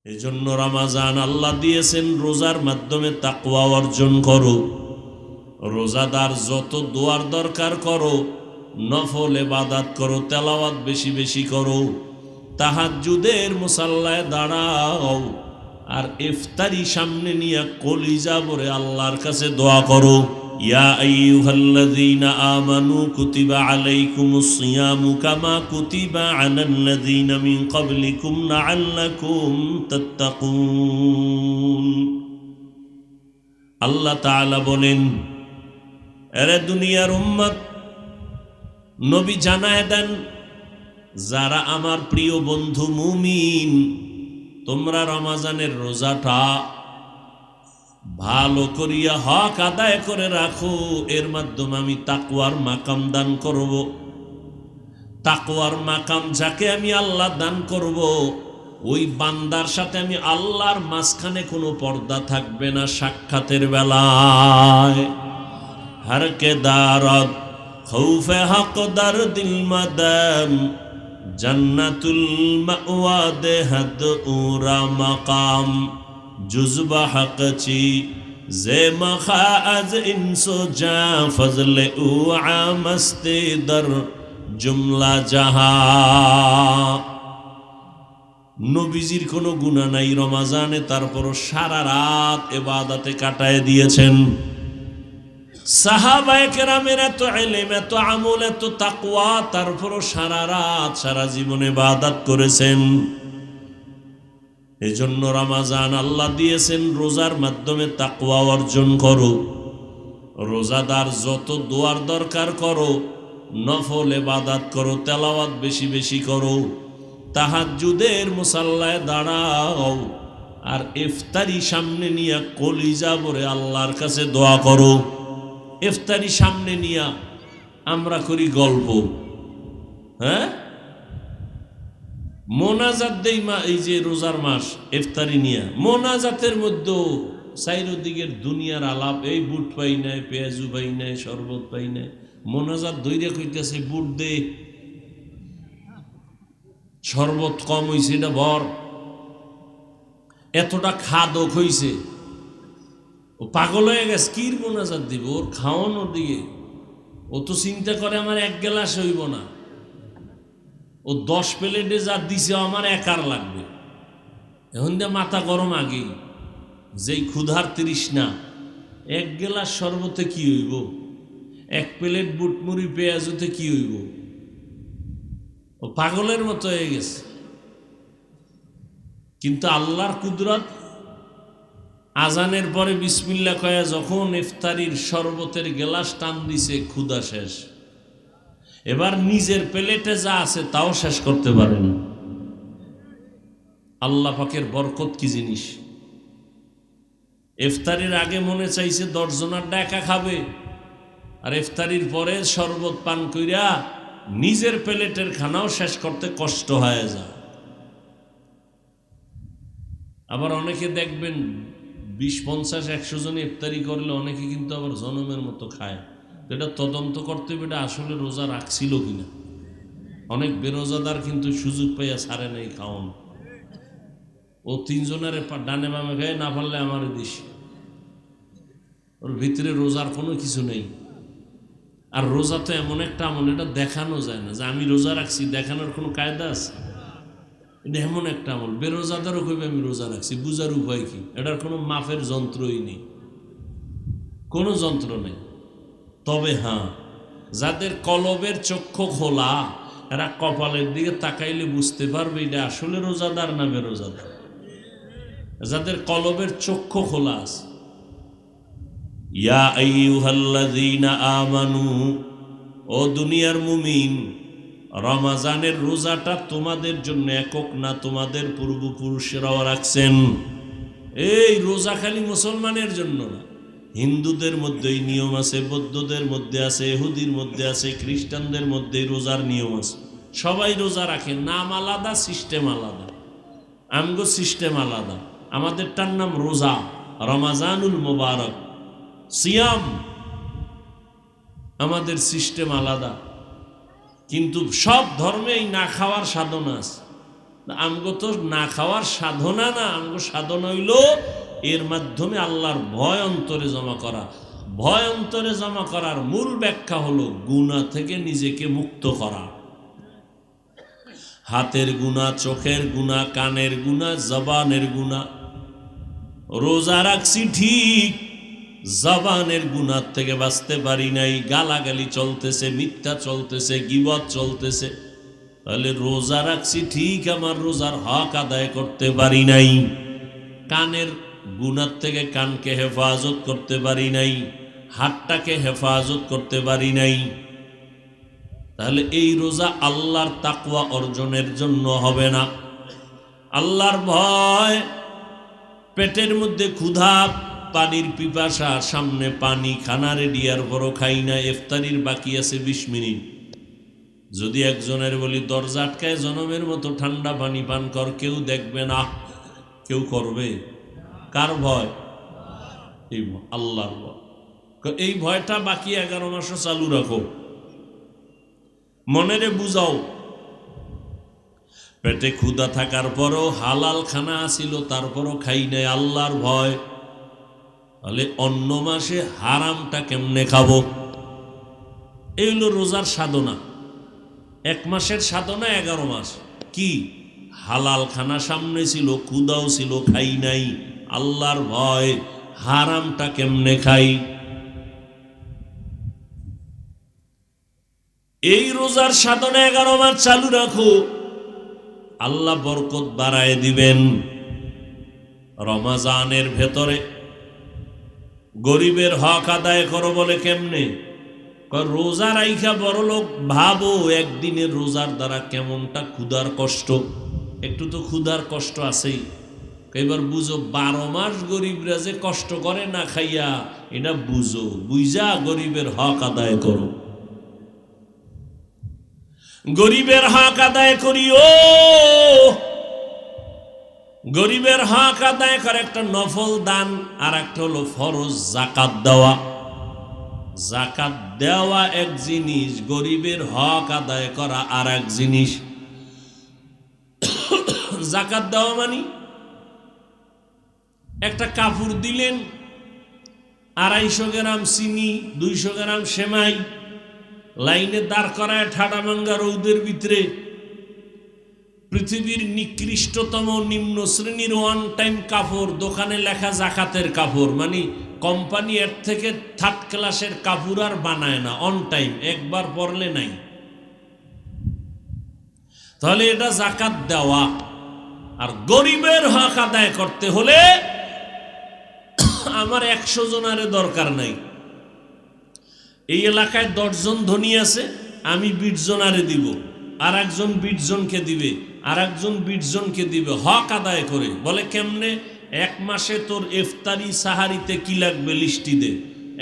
এজন্য রমাজান আল্লাহ দিয়েছেন রোজার মাধ্যমে তাকওয়া অর্জন করো। রোজাদার যত দোয়ার দরকার করো, নফল ইবাদত করো, তেলাওয়াত বেশি বেশি করো, তাহাজ্জুদের মুসাল্লায় দাঁড়াও, আর ইফতারি সামনে নিয়ে কলিজা ভরে আল্লাহর কাছে দোয়া করো। ইয়া আইয়ুহাল্লাযীনা আমানু কুতিবা আলাইকুমুস সিয়ামু কামা কুতিবা আলাল্লাযীনা মিন ক্বাবলিকুম লাআল্লাকুম তাত্তাকুন। আল্লাহ তাআলা বলেন, এরে দুনিয়ার উম্মত, নবী জানায় দেন, যারা আমার প্রিয় বন্ধু মুমিন, তোমরা রমজানের রোজাটা ভালো করিয়া হক আদায় করে রাখো, এর মাধ্যমে আমি তাকওয়ার মাকাম দান করব। তাকওয়ার মাকাম যাকে আমি আল্লাহ দান করব, ওই বান্দার সাথে আমি আল্লাহর মাঝখানে কোনো পর্দা থাকবে না। সাক্ষাতের বেলায় হর কে দারদ খৌফে হক দার দিল মাদাম জান্নাতুল মাওয়া দেহদ উরা মাকাম জুজবা হকচি জে মখা আজ ইনসো জা ফজলে উ আমস্তে দর জুমলা জাহা। নবীজির কোনো গুনাহ নাই রমাজানে, তারপরও সারা রাত ইবাদতে কাটায় দিয়েছেন। সাহাবায়ে কেরামের এত ইলম, এত আমল, এত তাকওয়া, তারপরও সারা রাত সারা জীবনে ইবাদত করেছেন। এজন্য রমাজান আল্লাহ দিয়েছেন রোজার মাধ্যমে তাকওয়া অর্জন করো। রোজাদার যত দোয়ার দরকার করো, নফল ইবাদত করো, তেলাওয়াত বেশি বেশি করো, তাহাজ্জুদের মুসাল্লায় দাঁড়াও, আর ইফতারি সামনে নিয়ে কলিজা ভরে আল্লাহর কাছে দোয়া করো। ইফতারি সামনে নিয়ে আমরা করি গল্প, হ্যাঁ, মোনাজাত দেই এই যে রোজার মাস ইফতারি নিয়ে, মোনাজাতের মধ্যে চারিদিকের দুনিয়ার আলাপ, এই বুট পাই নাই, পেঁয়াজু পাই নাই, শরবত পাই নাই, মোনাজাত দইরা কইতেছে বুট দে, শরবত কম হইছে এটা ভর, এতটা খাদক হইছে, ও পাগল হয়ে গেছে, কির মোনাজাত দিব, ওর খাওয়ানোর দিকে ও তো চিন্তা করে আমার এক গ্লাস হইব না, ও 10 প্লেটে যা দিছে আমার একার লাগবে। এখন দিয়ে মাথা গরম আগেই, যেই ক্ষুধার তৃষ্ণা, এক গ্লাস শরবতে কি হইব, এক প্লেট বুটমুড়ি পেঁয়াজুতে কি হইব, ও পাগলের মতো হয়ে গেছে। কিন্তু আল্লাহর কুদরত, আজানের পরে বিসমিল্লাহ কয়া যখন ইফতারির শরবতের গ্লাস টান দিছে, ক্ষুধা শেষ, এবার নিজের প্লেটে যা আছে তাও শেষ করতে পারেন। আল্লাহ পাকের বরকত কি জিনিস! ইফতারির আগে মনে চাইছে 10 জনের ডাকা খাবে, আর ইফতারির পরে শরবত পান কইরা নিজের প্লেটের খানাও শেষ করতে কষ্ট হয়ে যায়। আবার অনেকে দেখবেন 20, 50, 100 জন ইফতারি করলে অনেকে কিন্তু আবার জনমের মতো খায়। এটা তদন্ত করতে হবে, এটা আসলে রোজা রাখছিল কিনা। অনেক বেরোজাদার কিন্তু সুযোগ পাইয়া ছাড়ে নাই খাওয়ান, ও 3 জনের ডানে বামে খায়, না পারলে আমার দিস, ওর ভিতরে রোজার কোনো কিছু নেই। আর রোজা তো এমন একটা আমল, এটা দেখানো যায় না যে আমি রোজা রাখছি, দেখানোর কোনো কায়দা আছে? এটা এমন একটা আমল, বেরোজাদারও কইবে আমি রোজা রাখছি, বুঝার উপায় কি? এটার কোনো মাপের যন্ত্রই নেই, কোনো যন্ত্র নেই। তবে হ্যাঁ, যাদের কলবের চক্ষু খোলা, এরা কপালের দিকে তাকাইলে বুঝতে পারবে এটা আসলে রোজাদার না বেরোজাদার। যাদের কলবের চক্ষু খোলা আছে। ইয়া আইয়ুহাল্লাযীনা আমানু, ও দুনিয়ার মুমিন, রমাজানের রোজাটা তোমাদের জন্য একক না, তোমাদের পূর্বপুরুষেরাও রাখছেন। এই রোজা খালি মুসলমানের জন্য না, হিন্দুদের মধ্যে এই নিয়ম আছে, বৌদ্ধদের মধ্যে আছে, ইহুদির মধ্যে আছে, খ্রিস্টানদের মধ্যে রোজার নিয়ম আছে। সবাই রোজা রাখে, নাম আলাদা, সিস্টেম আলাদা। আমগো সিস্টেম আলাদা, আমাদেরটার নাম রোজা, রমাজানুল মুবারক, সিয়াম। আমাদের সিস্টেম আলাদা, কিন্তু সব ধর্মেই না খাওয়ার সাধনা আছে। আমগো তো না খাওয়ার সাধনা না, আমগো সাধনা হইল এর মাধ্যমে আল্লাহর ভয় অন্তরে জমা করা। ভয় অন্তরে জমা করার মূল ব্যাখ্যা হলো গুনাহ থেকে নিজেকে মুক্ত করা। হাতের গুনাহ, চোখের গুনাহ, কানের গুনাহ, জবানের গুনাহ। রোজা রাখছি ঠিক, জবানের গুনাহ থেকে বাঁচতে পারি নাই, গালাগালি চলতেছে, মিথ্যা চলতেছে, গীবত চলতেছে। তাহলে রোজা রাখছি ঠিক, আমার রোজার হক আদায় করতে পারি নাই। কানের গুনাহ থেকে কানকে হেফাজত করতে পারি নাই, হাতটাকে হেফাজত করতে পারি নাই। তাহলে এই রোজা আল্লাহর তাকওয়া অর্জনের জন্য হবে না। আল্লাহর ভয়, পেটের মধ্যে ক্ষুধা, পানির পিপাসা, সামনে পানি, খানা রেডি, আর বড় খাই না, ইফতারির বাকি আছে 20 মিনিট। যদি একজনের বলি দরজা আটকায় জনমের মতো ঠান্ডা পানি পান কর, কেউ দেখবে না, কেউ করবে? কার ভয়? এই আল্লাহর ভয়। এই ভয়টা বাকি 11 মাসও চালু রাখো, মনেরে বুঝাও। পেটে ক্ষুধা থাকার পরও হালাল খানা আসিল, তারপরও খাই নাই, আল্লাহর ভয়। তাহলে অন্য মাসে হারামটা কেমনে খাবো? এই হলো রোজার সাধনা। 1 মাসের সাধনা 11 মাস। কি? হালাল খানা সামনে ছিল, ক্ষুধাও ছিল, খাই নাই, আল্লাহর ভয়। হারামটা কেমনে খাই? এই রোজার সাধনা 11 মাস চালু রাখো, আল্লাহ বরকত বাড়ায় দিবেন। রমজানের ভেতরে গরিবের হক আদায় করো বলে কেমনে? রোজা রাইখা বড় লোক ভাবো, একদিনের রোজার দ্বারা কেমনটা ক্ষুধার কষ্ট। একটু তো ক্ষুধার কষ্ট আছেই। এবার বুঝো 12 মাস গরিবরা যে কষ্ট করে না খাইয়া, এটা বুঝো, বুঝা গরিবের হক আদায় করো। গরিবের হক আদায় করিও। গরিবের হক আদায় করে একটা নফল দান, আর একটা হলো ফরজ যাকাত দেওয়া। যাকাত দেওয়া এক জিনিস, গরিবের হক আদায় করা আর এক জিনিস। যাকাত দেওয়া মানে একটা কাপড় দিলেন, 250 গ্রাম চিনি, 200 গ্রাম সেমাই, লাইনে দাঁড় করায় ঠাডা ভাঙ্গা রৌদের ভিতরে, পৃথিবীর নিকৃষ্টতম নিম্ন শ্রেণীর ওয়ান টাইম কাপড়, দোকানে লেখা জাকাতের কাপড়, মানে কোম্পানি এর থেকে 3rd ক্লাসের কাপড় আর বানায় না, অন টাইম, একবার পরলে নাই। তাহলে এটা জাকাত দেওয়া। আর গরিবের হক আদায় করতে হলে আমার 100 জনারে দরকার নাই। এই এলাকায় 10 জন ধনী আছে, আমি 20 জনারে দিব, আর একজন 20 জনকে দিবে, আর একজন 20 জনকে দিবে, হক আদায় করে। বলে কেমনে? 1 মাসে তোর ইফতারি সাহারিতে কি লাগবে লিস্টি দে।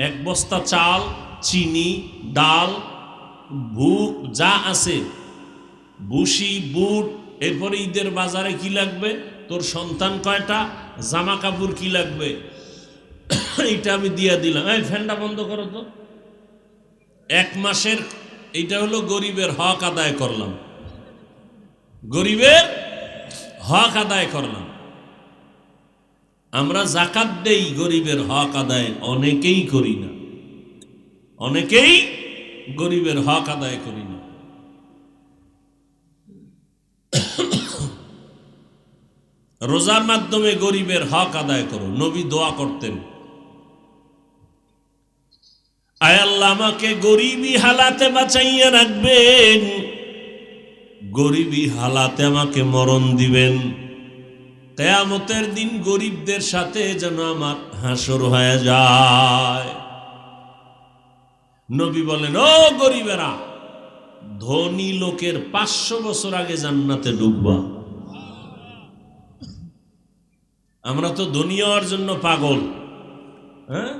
1 বস্তা চাল, চিনি, ডাল, যা আছে, ভুসি, বুট। এরপরে ঈদের বাজারে কি লাগবে, তোর সন্তান কয়টা, জামা কাপড় কি লাগবে, এইটা আমি দিয়া দিলাম। এই ফ্যানটা বন্ধ করো তো। 1 মাসের এইটা হলো গরিবের হক আদায় করলাম, গরিবের হক আদায় করলাম। আমরা যাকাত দেই, গরিবের হক আদায় অনেকেই করি না, অনেকেই গরিবের হক আদায় করি না। রোজার মাধ্যমে গরিবের হক আদায় করো। নবী দোয়া করতেন, আয় আল্লাহ আমাকে গরিবী হালাতে বাঁচাইয়া রাখবেন, গরিবী হালাতে আমাকে মরণ দিবেন। কিয়ামতের দিন গরিবদের সাথে যেন আমার হাসর হয়ে যায়। নবী বলেন, ও গরিবেরা, ধনী লোকের 500 বছর আগে জান্নাতে ঢুকবা। আমরা তো ধনী হওয়ার জন্য পাগল। হ্যাঁ,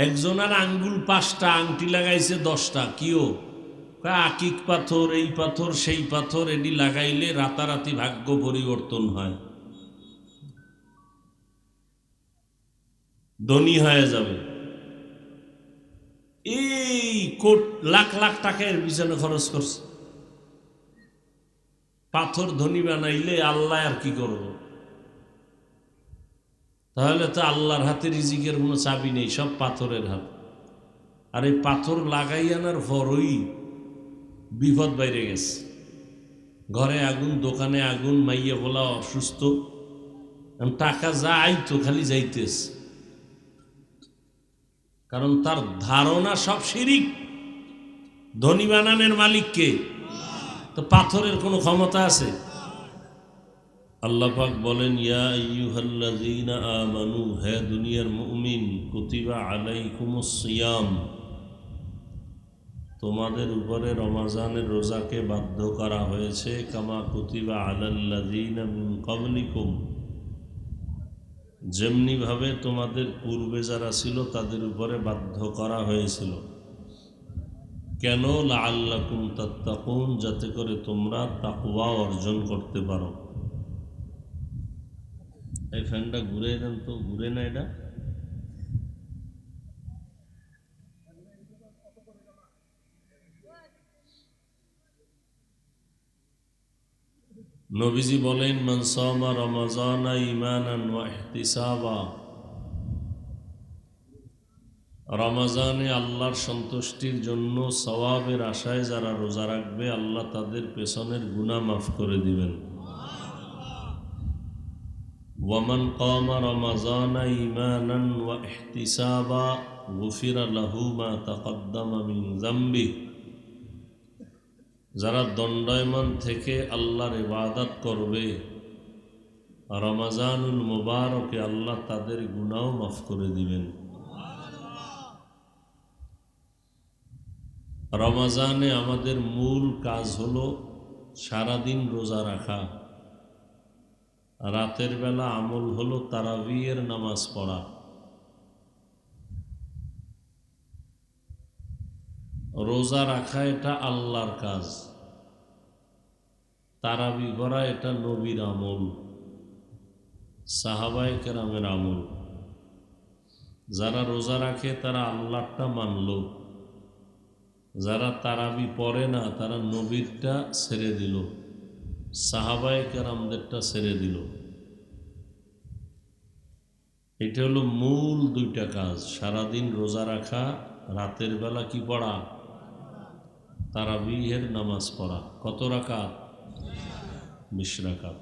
একজনের আঙ্গুল 5টা, আংটি লাগাইছে 10টা। কিও? আকিক পাথর, এই পাথর, সেই পাথর, এটি লাগাইলে রাতারাতি ভাগ্য পরিবর্তন হয়, ধনী হয়ে যাবে। এই কোট লাখ লাখ টাকা এর পিছনে খরচ করছে, পাথর ধনী বানাইলে আল্লাহ আর কি করব? তাহলে তো আল্লাহর হাতে রিজিকের কোনো চাবি নেই, সব পাথরের হাত। আর এই পাথর লাগাই আনার পরই বিপদ বাইরে গেছে। ঘরে আগুন, দোকানে আগুন, মাইয়া বলা অসুস্থ, টাকা যা আইতো খালি যাইতেস, কারণ তার ধারণা সব শিরিক। ধনী বানানোর মালিককে, তো পাথরের কোনো ক্ষমতা আছে? আল্লাহ পাক বলেন, ইয়া আইয়ুহাল্লাযীনা আমানু, হে দুনিয়ার মুমিন, কুতিবা আলাইকুমুস সিয়াম, তোমাদের উপরে রমজানের রোজাকে বাধ্য করা হয়েছে, কামা কুতিবা আলাল্লাযীনা মিন ক্বাবলিকুম, যেমনিভাবে তোমাদের পূর্বে যারা ছিল তাদের উপরে বাধ্য করা হয়েছিল। কেন? লাআল্লাকুম তাত্তাকুন, যাতে করে তোমরা তাকওয়া অর্জন করতে পারো। এই ফ্যানটা ঘুরে দেন তো, ঘুরে না এটা। নবীজি বলেন, মান সামা রমাজানা ঈমানান ওয়া ইহতিসাবা, রমাজানে আল্লাহর সন্তুষ্টির জন্য সওয়াবের আশায় যারা রোজা রাখবে, আল্লাহ তাদের পেছনের গুনাহ মাফ করে দিবেন। ওয়ামান কামা রমাজানা ঈমানান ওয়া ইহতিসাবা গুফিরা লাহু মা তাকদ্দামা মিন যামবি, যারা দণ্ডায়মান থেকে আল্লাহর ইবাদত করবে রমাজানুল মুবারকে, আল্লাহ তাদের গুনাহ মাফ করে দিবেন। রমাজানে আমাদের মূল কাজ হলো সারাদিন রোজা রাখা, রাতের বেলা আমল হলো তারাবিয়ের নামাজ পড়া। রোজা রাখা এটা আল্লাহর কাজ, তারাবি করা এটা নবীর আমল, সাহাবায়ে কেরামের আমল। যারা রোজা রাখে তারা আল্লাহরটা মানল, যারা তারাবি পড়ে না তারা নবীরটা ছেড়ে দিল, সাহাবায়ে কেরামদেরটা ছেড়ে দিল। এটা হলো মূল দুইটা কাজ, সারাদিন রোজা রাখা, রাতের বেলা কি পড়া? তারাবিহের নামাজ পড়া। কত রাকাত? 20 রাকাত।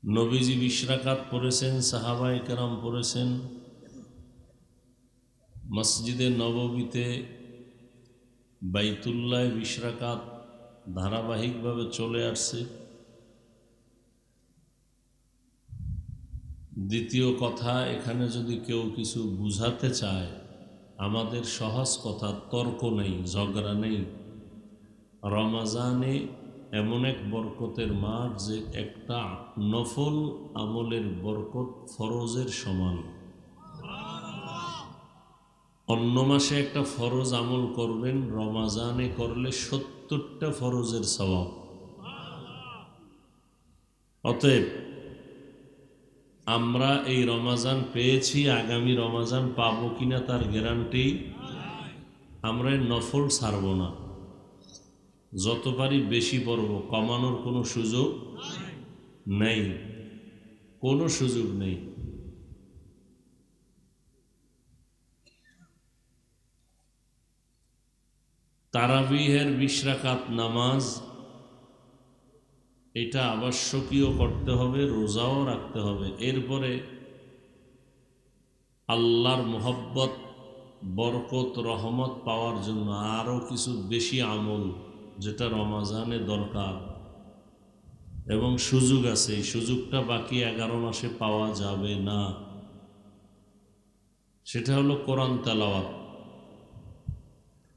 নবীজি 20 রাকাত পড়েছেন, সাহাবায়ে কেরাম পড়েছেন। মসজিদে নববীতে বাইতুল্লাহ 20 রাকাত ধারাবাহিকভাবে চলে আসছে। দ্বিতীয় কথা, এখানে যদি কেউ কিছু বুঝাতে চায়, আমাদের সহজ কথা, তর্ক নেই, ঝগড়া নেই। রমাজানে এমন এক বরকতের মাস যে একটা নফল আমলের বরকত ফরজের সমান। অন্য মাসে একটা ফরজ আমল করবেন, রমাজানে করলে 70টা ফরজের সওয়াব। অতএব আমরা এই রমাজান পেয়েছি, আগামী রমাজান পাবো কিনা তার গ্যারান্টি। আমরা নফল ছাড়ব না, যত পারি বেশি পড়ব, কমানোর কোনো সুযোগ নেই, কোনো সুযোগ নেই। তারাবিহের 20 রাকাত নামাজ, এটা আবশ্যকীয় করতে হবে, রোজাও রাখতে হবে। এরপরে আল্লাহর মোহব্বত, বরকত, রহমত পাওয়ার জন্য আরও কিছু বেশি আমল, যেটা রমাজানে দরকার এবং সুযোগ আছে, এই সুযোগটা বাকি 11 মাসে পাওয়া যাবে না। সেটা হলো কোরআন তেলাওয়াত,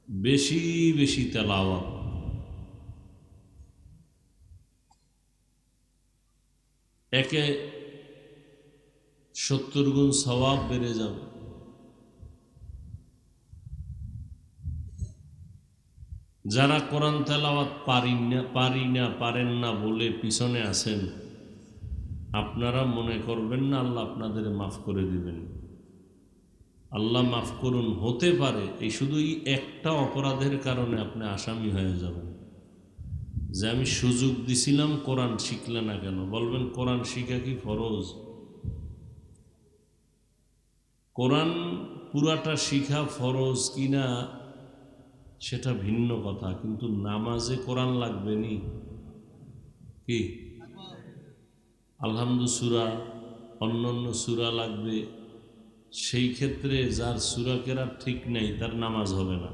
বেশি বেশি তেলাওয়াত। একে 70 গুণ সওয়াব বেড়ে যাবে। যারা কোরআন তেলাওয়াত পারেন না বলে পিছনে আছেন, আপনারা মনে করবেন না আল্লাহ আপনাদের মাফ করে দিবেন। আল্লাহ মাফ করুন, হতে পারে এই শুধুই একটা অপরাধের কারণে আপনি আসামি হয়ে যাবেন। যে আমি সুযোগ দিছিলাম কোরআন শিখলে না কেন? বলবেন কোরআন শিখা কি ফরজ? কোরআন পুরাটা শিখা ফরজ কিনা সেটা ভিন্ন কথা, কিন্তু নামাজে কোরআন লাগবে নি কি? আলহামদু সূরা, অন্যান্য সূরা লাগবে। সেই ক্ষেত্রে যার সূরা কেরাত ঠিক নেই তার নামাজ হবে না।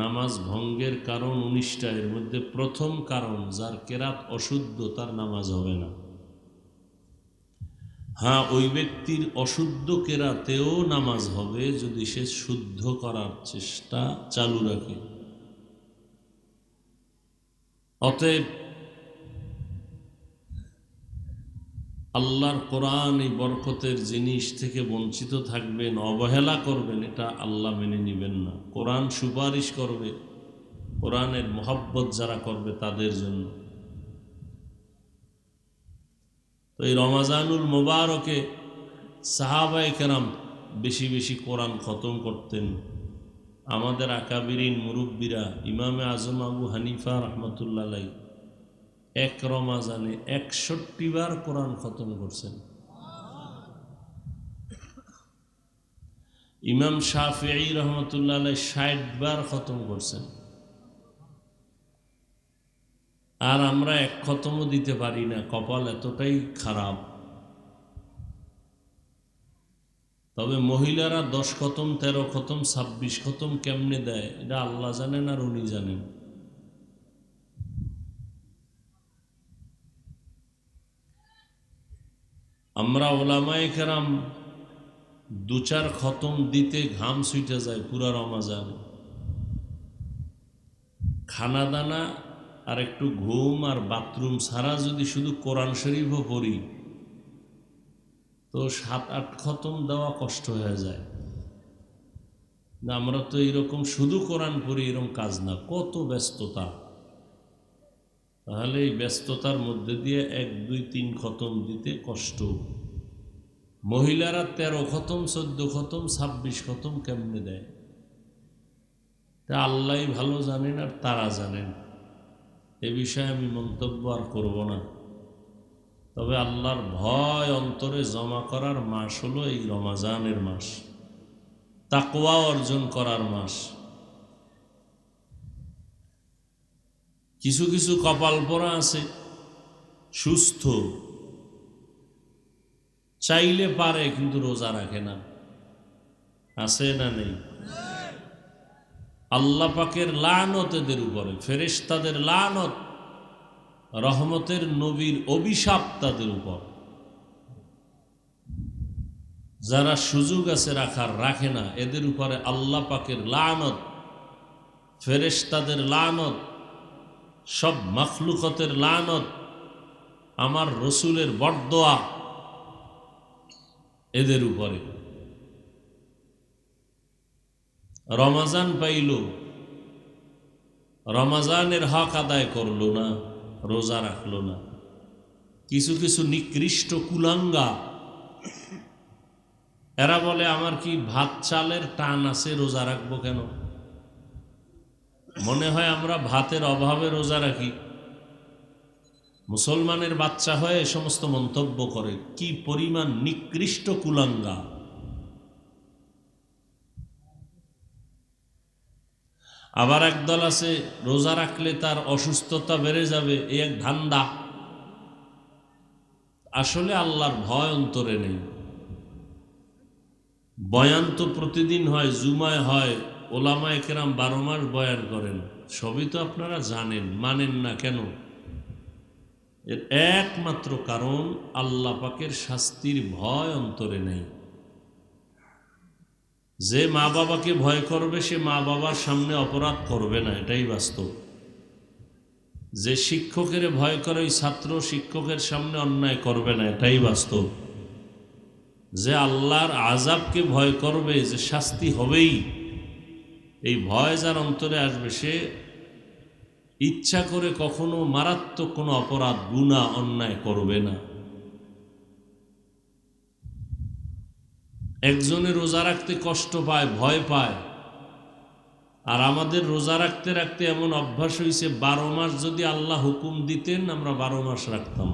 নামাজ ভঙ্গের কারণ 19টা, এর মধ্যে প্রথম কারণ যার কেরাত অশুদ্ধ তার নামাজ হবে না। হ্যাঁ, ওই ব্যক্তির অশুদ্ধ কেরাতেও নামাজ হবে যদি সে শুদ্ধ করার চেষ্টা চালু রাখে। অতএব আল্লাহর কোরআন এই বরকতের জিনিস থেকে বঞ্চিত থাকবেন, অবহেলা করবেন, এটা আল্লাহ মেনে নেবেন না। কোরআন সুপারিশ করবে, কোরআনের মহব্বত যারা করবে তাদের জন্য। তো এই রমাজানুল মোবারকে সাহাবায়ে কেরাম বেশি বেশি কোরআন খতম করতেন। আমাদের আকাবিরিন মুরব্বীরা, ইমামে আজম আবু হানিফা রহমতুল্লাহ আলাইহি এক রমাজানে 61 বার কোরআন খতম করছেন। ইমাম শাফিঈ রহমতুল্লাহ আলাইহি 60 বার খতম করছেন। আর আমরা এক খতমও দিতে পারি না, কপাল এতটাই খারাপ। তবে মহিলারা 10 খতম, 13 খতম, 26 খতম কেমনে দেয় এটা আল্লাহ জানেন আর উনি জানেন। আমরা ওলামায়ে কেরাম 2-4 খতম দিতে ঘাম ছুটে যায় পুরা রমাজান। খানা দানা আর একটু ঘুম আর বাথরুম ছাড়া যদি শুধু কোরআন শরীফও পড়ি তো 7-8 খতম দেওয়া কষ্ট হয়ে যায়। না, আমরা তো এরকম শুধু কোরআন পড়ি এরকম কাজ না, কত ব্যস্ততা। তাহলে এই ব্যস্ততার মধ্যে দিয়ে 1, 2, 3 খতম দিতে কষ্ট। মহিলারা 13 খতম, 14 খতম, 26 খতম কেমনে দেয় তা আল্লাহই ভালো জানেন আর তারা জানেন। এ বিষয়ে আমি মন্তব্য আর করব না। তবে আল্লাহর ভয় অন্তরে জমা করার মাস হলো এই রমাজানের মাস, তাকওয়া অর্জন করার মাস। কিছু কিছু কপাল পোড়া আছে, সুস্থ, চাইলে পারে কিন্তু রোজা রাখে না। আছে না নেই? আল্লাহ পাকের লানত এদের উপরে, ফেরেশতাদের লানত, রহমতের নবীর অভিশাপ তাদের উপর। যারা সুযোগ আছে রাখার রাখে না, এদের উপরে আল্লাহ পাকের লানত, ফেরেশতাদের লানত, সব মাখলুকতের লানত, আমার রসুলের বরদোয়া এদের উপরে। রমাজান পাইল, রমাজানের হক আদায় করলো না, রোজা রাখলো না। কিছু কিছু নিকৃষ্ট কুলাঙ্গা, এরা বলে আমার কি ভাত চালের টান আছে, রোজা রাখবো কেন? মনে হয় আমরা ভাতের অভাবে রোজা রাখি। মুসলমানের বাচ্চা হয়ে এ সমস্ত মন্তব্য করে, কি পরিমাণ নিকৃষ্ট কুলাঙ্গা। আবার একদল আছে রোজা রাখলে তার অসুস্থতা বেড়ে যাবে, এই এক ধান্দা। আসলে আল্লাহর ভয় অন্তরে নেই। বয়ান তো প্রতিদিন হয়, জুমায় হয়, ওলামায়ে কেরাম 12 মাস বয়ান করেন, সবই তো আপনারা জানেন, মানেন না কেন? এর একমাত্র কারণ আল্লাহ পাকের শাস্তির ভয় অন্তরে নেই। যে মা বাবাকে ভয় করবে সে মা বাবার সামনে অপরাধ করবে না, এটাই বাস্তব। যে শিক্ষকের ভয় করে ওই ছাত্র শিক্ষকের সামনে অন্যায় করবে না, এটাই বাস্তব। যে আল্লাহর আযাবকে ভয় করবে, যে শাস্তি হবেই, এই ভয় যার অন্তরে আসবে সে ইচ্ছা করে কখনো মারাত্মক কোনো অপরাধ, গুনাহ, অন্যায় করবে না। একজনে রোজা রাখতে কষ্ট পায়, ভয় পায়, আর আমাদের রোজা রাখতে রাখতে এমন অভ্যাস হয়েছে 12 মাস যদি আল্লাহ হুকুম দিতেন আমরা 12 মাস রাখতাম।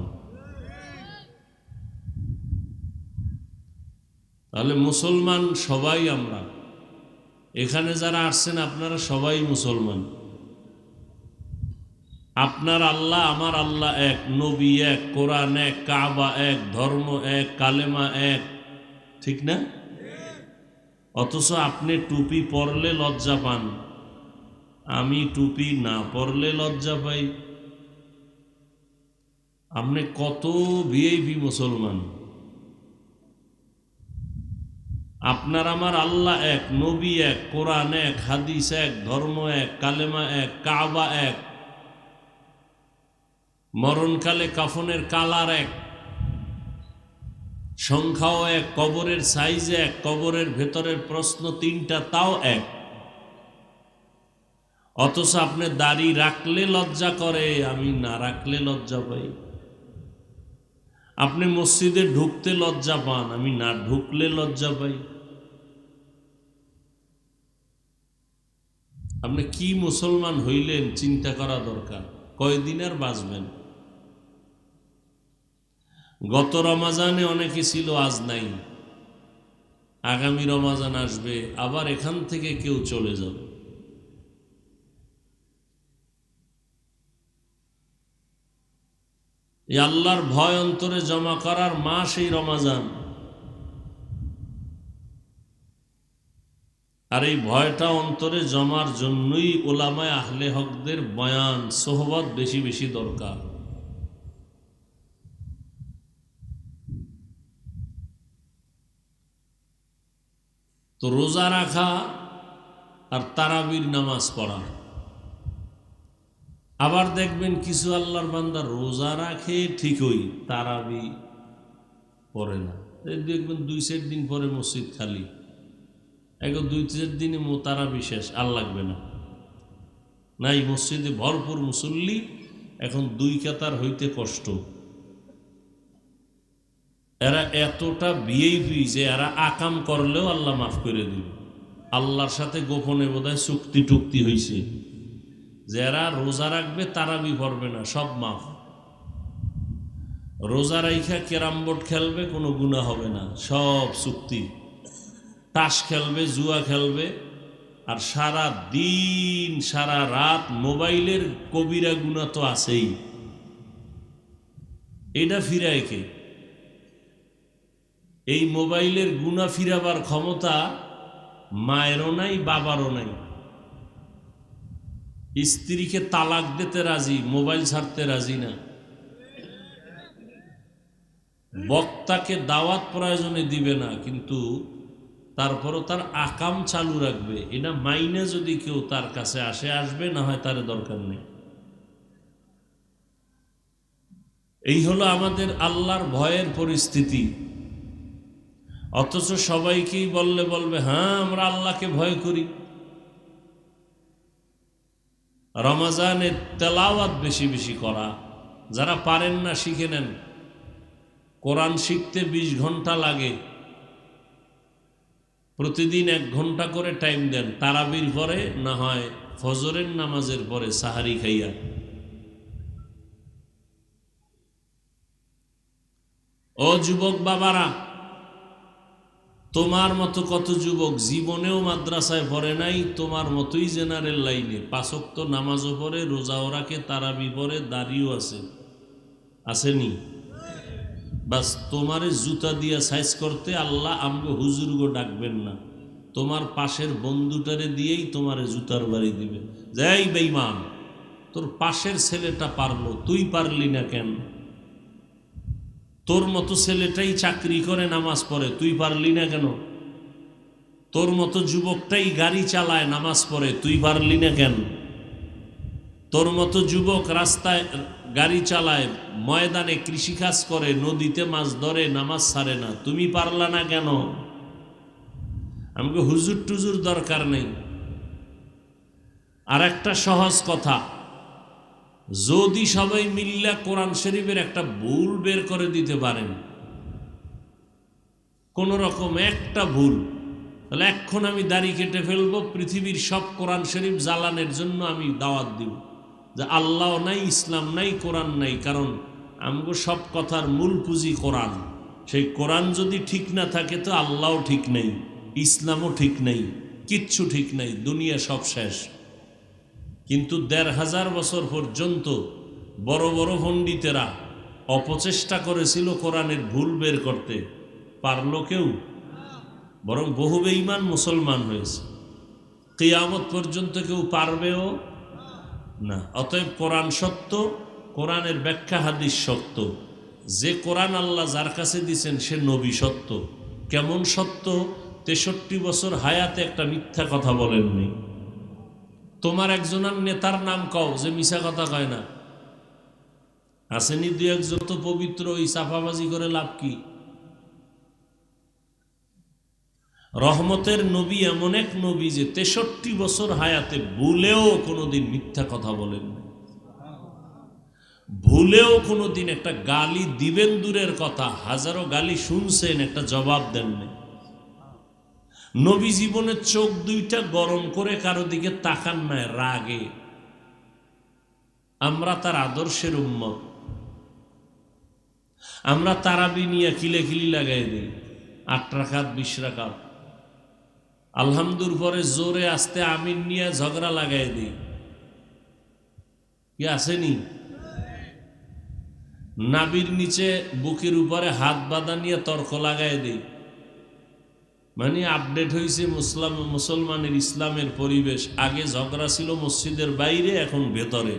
তাহলে মুসলমান সবাই আমরা, এখানে যারা আসছেন আপনারা সবাই মুসলমান। আপনার আল্লাহ আমার আল্লাহ এক, নবী এক, কোরআন এক, কাবা এক, ধর্ম এক, কালেমা এক, ঠিক না? অথচ আপনি টুপি পরলে লজ্জা পান, আমি টুপি না পরলে লজ্জা পাই। আপনি কত ভিআইপি মুসলমান। আপনার আমার আল্লাহ এক, নবী এক, কোরআন এক, হাদিস এক, ধর্ম এক, কালেমা এক, কাবা এক, মরণকালে কাফনের কালার এক, সংখ্যাও এক, কবরের সাইজ এক, কবরের ভেতরের প্রশ্ন 3টা তাও এক। অথচ আপনি দাড়ি রাখলে লজ্জা করে, আমি না রাখলে লজ্জা পাই। আপনি মসজিদে ঢুকতে লজ্জা পান, আমি না ঢুকলে লজ্জা পাই। আপনি কি মুসলমান হইলেন চিন্তা করা দরকার। কয়দিন আর বাঁচবেন? গত রমাজানে অনেকে ছিল, আজ নাই। আগামী রমাজান আসবে, আবার এখান থেকে কেউ চলে যাবে। এই আল্লাহর ভয় অন্তরে জমা করার মাস এই রমাজান। আর এই ভয়টা অন্তরে জমার জন্যই ওলামায়ে আহলে হকদের বয়ান সোহবত বেশি বেশি দরকার। তো রোজা রাখা আর তারাবির নামাজ পড়া। আবার দেখবেন কিছু আল্লাহর বান্দা রোজা রাখে ঠিকই, তারাবি পড়ে না। দেখবেন 2-4 দিন পরে মসজিদ খালি, 2-4 দিনে তারাবি শেষ, আর লাগবে না। নাই, মসজিদে ভরপুর মুসল্লি, এখন 2 কাতার হইতে কষ্ট। এরা এতটা ভিআইপি যে এরা আকাম করলেও আল্লাহ মাফ করে দিবে। আল্লাহর সাথে গোপনে বোধহয় চুক্তি টুক্তি হয়েছে যে এরা রোজা রাখবে, তারাবি পড়বে না, সব মাফ। রোজা রাইখা ক্যারাম বোর্ড খেলবে, কোনো গুনাহ হবে না, সব চুক্তি। তাস খেলবে, জুয়া খেলবে, আর সারা দিন সারা রাত মোবাইলের কবিরা গুনাহ তো আছেই। এটা ফিরায় কে? এই মোবাইলের গুনাহ ফিরাবার ক্ষমতা মায়েরও নাই, বাবারও নাই। স্ত্রীকে তালাক দিতে রাজি, মোবাইল ছাড়তে রাজি না। বক্তাকে দাওয়াত প্রয়োজনে দিবে না, কিন্তু তারপরও তার আকাম চালু রাখবে। এটা মাইনে যদি কেউ তার কাছে আসে আসবে, না হয় তার দরকার নেই। এই হলো আমাদের আল্লাহর ভয়ের পরিস্থিতি। অথচ সবাইকেই বলবে হ্যাঁ আমরা আল্লাহকে ভয় করি। রমাজানের তেলাওয়াত বেশি বেশি করা, যারা পারেন না শিখে নেন। কোরআন শিখতে 20 ঘন্টা লাগে, প্রতিদিন 1 ঘন্টা করে টাইম দেন। তারাবির পরে, না হয় ফজরের নামাজের পরে সাহারি খাইয়া। ও যুবক বাবারা, তোমার মতো কত যুবক জীবনেও মাদ্রাসায় পড়ে নাই, তোমার মতোই জেনারেল লাইনে 5 ওয়াক্ত নামাজও পড়ে, রোজাও রাখে, তারাবি পড়ে, দাড়িও আছে, আসেনি? বাস তোমারে জুতা দিয়া সাইজ করতে আল্লাহ আমগো হুজুরগো ডাকবেন না, তোমার পাশের বন্ধুটারে দিয়েই তোমারে জুতার বাড়ি দিবে। যাই বেঈমান, তোর পাশের ছেলেটা পারলো, তুই পারলি না কেন? তোর মতো ছেলেটাই চাকরি করে, নামাজ পড়ে, তুই পারলি না কেন? তোর মতো যুবকটাই গাড়ি চালায়, নামাজ পড়ে, তুই পারলি না কেন? তোর মতো যুবক রাস্তায় গাড়ি চালায়, ময়দানে কৃষিকাজ করে, নদীতে মাছ ধরে, নামাজ ছাড়ে না, তুমি পারলা না কেন? আমাকে হুজুর টুজুর দরকার নেই। আর একটা সহজ কথা, যদি সবাই মিল্লা কোরআন শরীফের একটা ভুল বের করে দিতে পারেন, কোন রকম একটা ভুল, তাহলে এখন আমি দাড়ি কেটে ফেলবো, পৃথিবীর সব কোরআন শরীফ জ্বালানের জন্য আমি দাওয়াত দিব যে আল্লাহ নাই, ইসলাম নাই, কোরআন নাই। কারণ আমগো সব কথার মূল পুঁজি কোরআন। সেই কোরআন যদি ঠিক না থাকে তো আল্লাহও ঠিক নেই, ইসলামও ঠিক নেই, কিচ্ছু ঠিক নেই, দুনিয়া সব শেষ। কিন্তু ১৫০০ বছর পর্যন্ত বড় বড় পণ্ডিতেরা অপচেষ্টা করেছিল কোরআনের ভুল বের করতে, পারল কেউ? বরং বহু বেঈমান মুসলমান হয়েছে। কিয়ামত পর্যন্ত কেউ পারবেও না। অতএব কোরআন সত্য, কোরআনের ব্যাখ্যা হাদিস সত্য। যে কোরআন আল্লাহ যার কাছে দিয়েছেন সে নবী সত্য। কেমন সত্য? ৬৩ বছর হায়াতে একটা মিথ্যা কথা বলেননি। তোমার একজনের নেতার নাম কও যে মিছা কথা কয় না। আসেনি দুই একজন তো পবিত্র, ওই চাপাবাজি করে লাভ কি? রহমতের নবী এমন এক নবী যে ৬৩ বছর হায়াতে ভুলেও কোনোদিন মিথ্যা কথা বলেননি, ভুলেও কোনোদিন একটা গালি দিবেন দূরের কথা, হাজারো গালি শুনছেন, একটা জবাব দেননি। নবী জীবনের চোখ দুইটা গরম করে কারো দিকে তাকান নাই রাগে। আমরা তার আদর্শের উম্মত। আমরা তারাবি নিয়ে কিলে লাগাই দিই, ৮ রাকাত ২০ রাকাত। আলহামদুর পরে জোরে আস্তে আমিন নিয়ে ঝগড়া লাগাই দিই, কি আসেনি? নাবির নিচে বুকের উপরে হাত বাঁধা নিয়ে তর্ক লাগাই দিই। মানে আপডেট হয়েছে মুসলমানের ইসলামের পরিবেশ। আগে ঝগড়া ছিল মসজিদের বাইরে, এখন ভেতরে।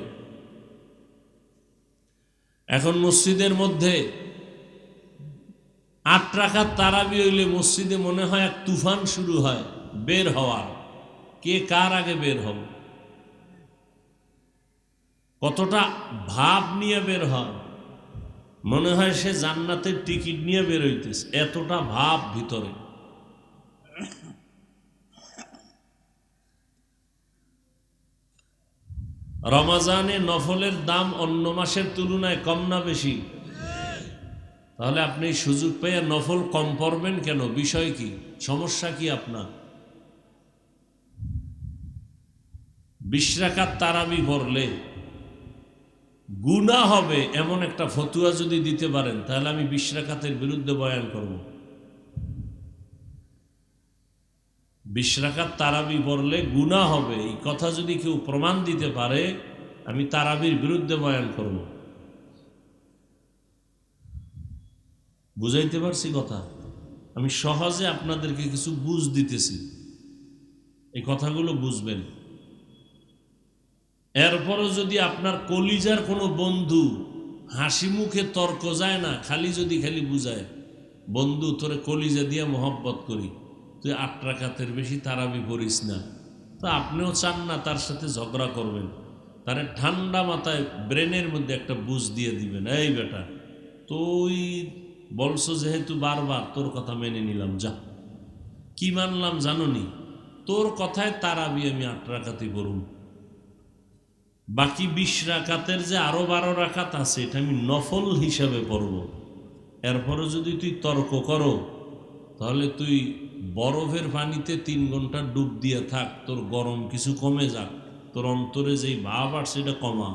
এখন মসজিদের মধ্যে ৮ রাকাত তারাবি হইলে মসজিদে মনে হয় এক তুফান শুরু হয় বের হওয়ার। কে কার আগে বের হবে, কতটা ভাব নিয়ে বের হয়, মনে হয় সে জান্নাতের টিকিট নিয়ে বের হইতেছে, এতটা ভাব ভিতরে। রমাজানে নফলের দাম অন্য মাসের তুলনায় কম না বেশি? তাহলে আপনি সুযোগ পেয়ে নফল কম পড়বেন কেন? বিষয় কি, সমস্যা কি আপনার? ২০ রাকাত তারাবি পড়লে গুনাহ হবে এমন একটা ফতুয়া যদি দিতে পারেন, তাহলে আমি ২০ রাকাতের বিরুদ্ধে বয়ান করব। ২০ রাকাত তারাবি পড়লে গুনাহ হবে, এই কথা যদি কেউ প্রমাণ দিতে পারে, আমি তারাবির বিরুদ্ধে বয়ান করব। বুঝাইতে পারছি কথা? আমি সহজে আপনাদেরকে কিছু বুঝ দিতেছি, এই কথাগুলো বুঝবেন। এরপরও যদি আপনার কলিজার কোনো বন্ধু হাসি মুখে তর্ক যায় না, খালি বুঝায়, বন্ধু তোরে কলিজা দিয়ে মহব্বত করি, তুই ৮ রাকাতের বেশি তারাবি পড়িস না, তো আপনিও চান না তার সাথে ঝগড়া করবেন, তারে ঠান্ডা মাথায় ব্রেনের মধ্যে একটা বুঝ দিয়ে দিবেন, এই বেটা তুই বলছো যেহেতু বারবার, তোর কথা মেনে নিলাম, যা। কি মানলাম জানোনি? তোর কথায় তারাবি আমি ৮ রাকাতই পড়ুম, বাকি ২০ রাকাতের যে আরো ১২ রাকাত আছে এটা আমি নফল হিসাবে পড়ব। এরপরও যদি তুই তর্ক করো, তাহলে তুই বরফের পানিতে ৩ ঘন্টা ডুব দিয়ে থাক, তোর গরম কিছু কমে যাক, তোর অন্তরে যেই ভাব আর সেটা কমা।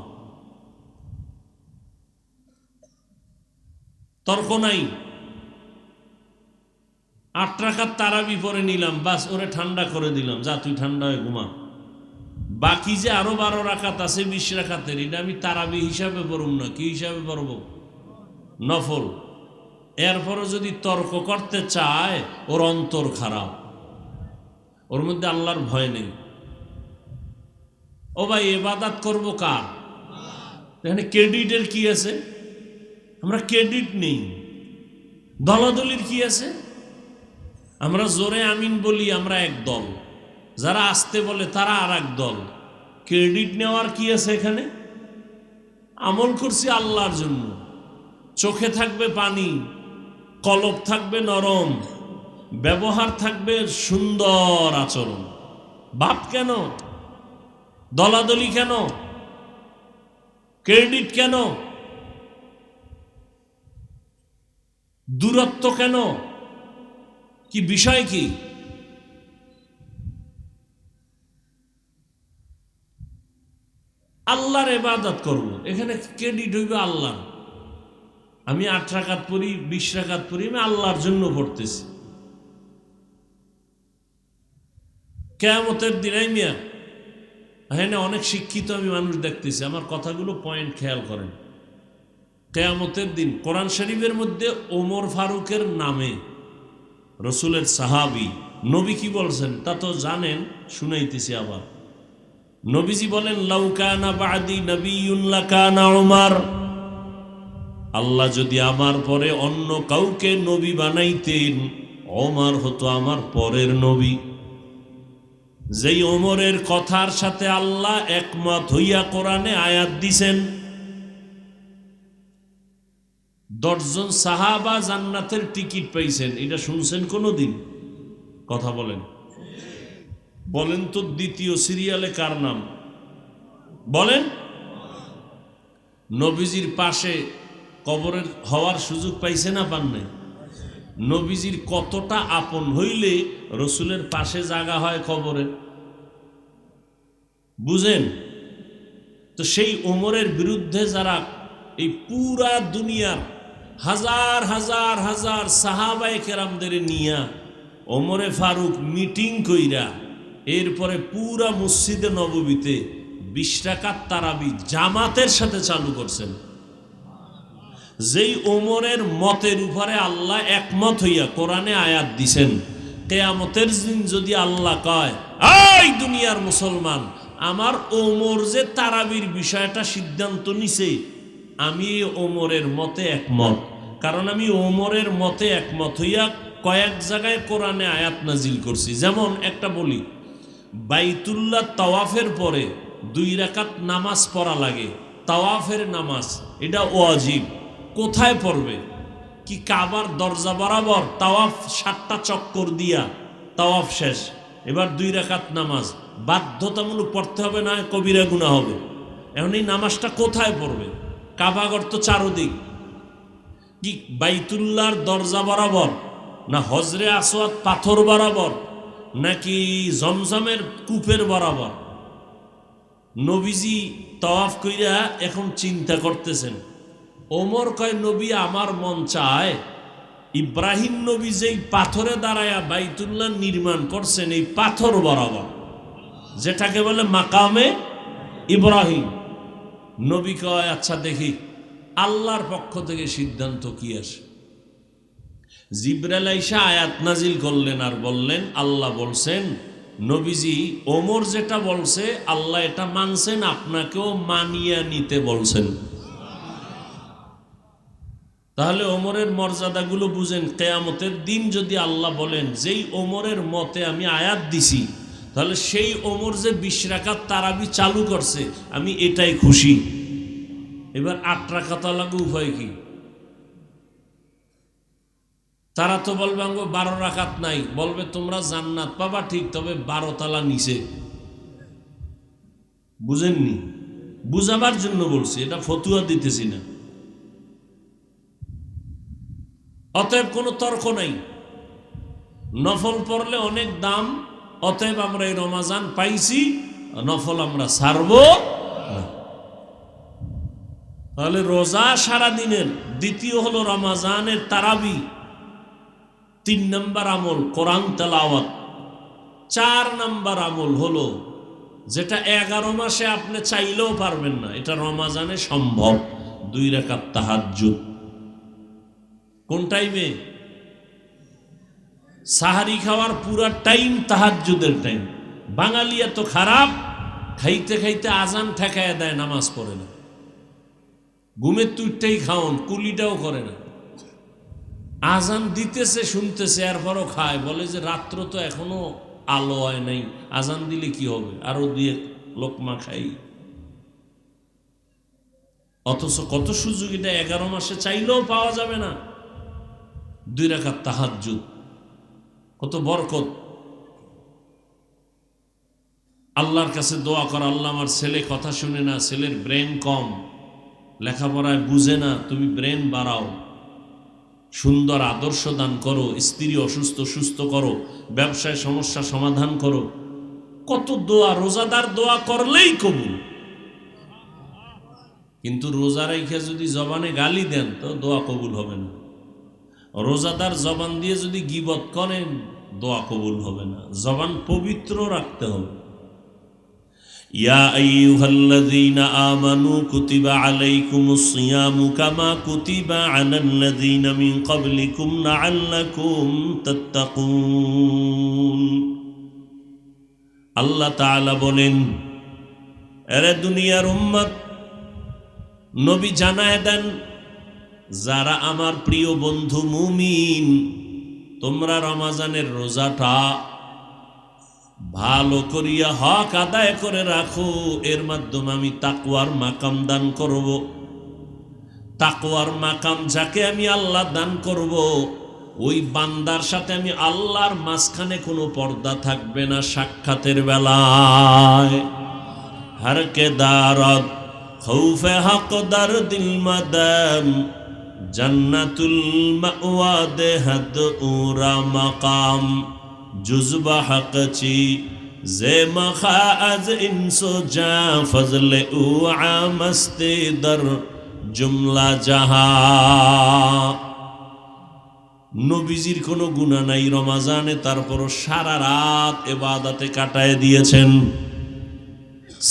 তর্ক নাই। ৮ রাকাত তারাবি পরে নিলাম, বাস ওরে ঠান্ডা করে দিলাম, যা তুই ঠান্ডা হয়ে ঘুমা। বাকি যে আরো ১২ রাকাত আছে ২০ রাকাতের, এটা আমি তারাবি হিসাবে পড়ব না, কি হিসাবে পড়ব? নফল। এরপরও যদি তর্ক করতে চায়, ওর অন্তর খারাপ, ওর মধ্যে আল্লাহর ভয় নেই। ও ভাই, ইবাদত করব কার? এখানে ক্রেডিটের কি আছে? আমরা ক্রেডিট নেই। দলাদলির কি আছে? আমরা জোরে আমিন বলি, আমরা এক দল, যারা আসতে বলে তারা আর এক দল। ক্রেডিট নেওয়ার কি আছে এখানে? আমল করছি আল্লাহর জন্য, চোখে থাকবে পানি, কলব থাকবে নরম, ব্যবহার থাকবে সুন্দর আচরণ। বাপ কেন? দলাদলি কেন? ক্রেডিট কেন? দূরত্ব কেন? কি বিষয় কি? আল্লাহর ইবাদত করব, এখানে ক্রেডিট হইবে আল্লাহ। আমি 8 রাকাত পড়ি, 20 রাকাত পড়ি, আমি আল্লাহর জন্য পড়তেছি। কিয়ামতের দিন মিয়া, হ্যাঁ, অনেক শিক্ষিত আমি মানুষ দেখতেছি, আমার কথাগুলো পয়েন্ট খেয়াল করেন। কিয়ামতের দিন কোরআন শরীফের মধ্যে ওমর ফারুকের নামে, রসুলের সাহাবী, নবী কি বলছেন তা তো জানেন, শুনাইতেছি আবার। নবীজি বলেন, লাউ কানা বাদি নবিয়্যুন লাকানা উমর, আল্লাহ যদি আমার পরে অন্য কাউকে নবী বানাইতেন, ওমর হতো আমার পরের নবী। যেই ওমরের কথার সাথে আল্লাহ একমত হইয়া কোরআনে আয়াত দিছেন, 10 জন সাহাবা জান্নাতের টিকিট পাইছেন, এটা শুনছেন কোনোদিন? কথা বলেন, বলেন তো দ্বিতীয় সিরিয়ালে কার নাম বলেন? নবীজির পাশে কবরের হওয়ার সুযোগ পাইছে না পান নাই? নবীজির কতটা আপন হইলে রসুলের পাশে জায়গা হয় কবরে, বুঝেন? তো সেই ওমরের বিরুদ্ধে যারা এই পুরা দুনিয়ার হাজার হাজার হাজার সাহাবায়ে কেরামদের নিয়া ওমরে ফারুক মিটিং কইরা এরপরে পুরা মসজিদে নববীতে 20 রাকাত তারাবি জামাতের সাথে চালু করছেন। যেই ওমরের মতের উপরে আল্লাহ একমত হইয়া কোরআনে আয়াত দিছেন, কিয়ামতের দিন যদি আল্লাহ কয়, এই দুনিয়ার মুসলমান, আমার ওমর যে তারাবির বিষয়টা সিদ্ধান্ত নিছে, আমি ওমরের মতে একমত, কারণ আমি ওমরের মতে একমত হইয়া কয়েক জায়গায় কোরআনে আয়াত নাজিল করছি। যেমন একটা বলি, বাইতুল্লাহ তাওয়াফের পরে 2 রাকাত নামাজ পড়া লাগে, তাওয়াফের নামাজ, এটা ওয়াজিব। কোথায় পড়বে? কি কাবার দরজা বরাবর তাওয়াফ 7টা চক্কর দিয়া তাওয়াফ শেষ, এবার 2 রাকাত নামাজ বাধ্যতামূলক পড়তে হবে, না কবিরা গুনাহ হবে। এখন এই নামাজটা কোথায় পড়বে? কাবাগর তো চারদিক, কি বাইতুল্লাহর দরজা বরাবর, না হজরে আসওয়াদ পাথর বরাবর, নাকি জমজমের কূপের বরাবর? নবীজি তাওয়াফ কইরা এখন চিন্তা করতেছেন। ওমর কয়, নবী আমার মন চায় ইব্রাহিম নবী যেই পাথরে দাঁড়ায়া বাইতুল্লাহ নির্মাণ করছেন, এই পাথর বরাবর, যেটাকে বলে মাকামে ইব্রাহিম। নবী কয়, আচ্ছা দেখি আল্লাহর পক্ষ থেকে সিদ্ধান্ত কি আসে। জিবরাইল আইসা আয়াত নাজিল করলেন আর বললেন, আল্লাহ বলছেন, নবীজি ওমর যেটা বলছে আল্লাহ এটা মানছেন, আপনাকেও মানিয়া নিতে বলছেন। তাহলে ওমরের মর্যাদাগুলো বুঝেন। কিয়ামতের দিন যদি আল্লাহ বলেন, যেই ওমরের মতে আমি আয়াত দিছি, তাহলে সেই ওমর যে 20 রাকাত তারাবি চালু করছে, আমি এটাই খুশি। এবার 8 রাকাত লাগু উপায় কি? তারা তো বলবে, আমাকে 12 রাকাত নাই, বলবে তোমরা জান্নাত পাবা ঠিক, তবে 12 তালা নিচে। বুঝেননি? বুঝাবার জন্য বলছি, এটা ফতুয়া দিতেছি না। অতএব কোনো তর্ক নাই, নফল পড়লে অনেক দাম, অতএব আমরা এই রমাজান পাইছি, নফল আমরা ছাড়ব না। তাহলে রোজা সারাদিনের, দ্বিতীয় হলো রমাজানের তারাবি, 3 নম্বর আমল কোরআন তেলাওয়াত, 4 নম্বর আমল হলো যেটা 11 মাসে আপনি চাইলেও পারবেন না, এটা রমাজানে সম্ভব, 2 রাকাত তাহাজ্জুদ। কোন টাইমে? সাহারি খাওয়ার পুরা টাইম তাহাজ্জুদের টাইম। বাঙালি এত খারাপ, খাইতে খাইতে আজান ঠেকায় দেয়, নামাজ পড়ে না, ঘুমের তুইটাই খাওন, কুলিটাও করে না। আজান দিতেছে শুনতেছে, এরপরও খায়, বলে যে রাত্র তো এখনো আলো হয় নাই, আজান দিলে কি হবে, আরো 2 লোকমা খাই। অথচ কত সুযোগ, এটা 11 মাসে চাইলেও পাওয়া যাবে না। 2 রাকাত তাহাজ্জুদ, কত বরকত। আল্লাহর কাছে দোয়া করা, আল্লাহ আমার ছেলে কথা শুনে না, ছেলের ব্রেন কম, লেখাপড়ায় বুঝে না, তুমি ব্রেন বাড়াও, সুন্দর আদর্শ দান করো, স্ত্রী অসুস্থ সুস্থ করো, ব্যবসায় সমস্যা সমাধান করো। কত দোয়া, রোজাদার দোয়া করলেই কবুল। কিন্তু রোজা রাইখা যদি জবানে গালি দেন তো দোয়া কবুল হবে না। রোজাদার জবান দিয়ে যদি গীবত করেন দোয়া কবুল হবে না। জবান পবিত্র রাখতে হবে। ইয়া আইয়ুহাল্লাযীনা আমানু কুতিবা আলাইকুমুস সিয়ামু কামা কুতিবা আলাল্লাযীনা মিন ক্বাবলিকুম লাআল্লাকুম তাত্তাকুন। আল্লাহ তাআলা বলেন, এরে দুনিয়ার উম্মত, নবী জানায় দেন, যারা আমার প্রিয় বন্ধু মুমিন, তোমরা রমজানের রোজাটা ভালো করিয়া হক আদায় করে রাখো। এর মাধ্যমে আমি তাকওয়ার মাকাম দান করব। তাকওয়ার মাকাম যাকে আমি আল্লাহ দান করব, ওই বান্দার সাথে আমি আল্লাহর মাঝখানে কোনো পর্দা থাকবে না। সাক্ষাতের বেলায় হর কে দারদ খৌফে হক দার দিল মাদাম জান্নাতুল মাওয়া দেহদ উরা মাকাম জুজবা হকচি জে মখা আজ ইনসো জা ফজলে উ আমস্তে দর জুমলা জাহা। নবীজির কোনো গুনাহ নাই রমজানে, তারপরও সারা রাত ইবাদতে কাটায় দিয়েছেন।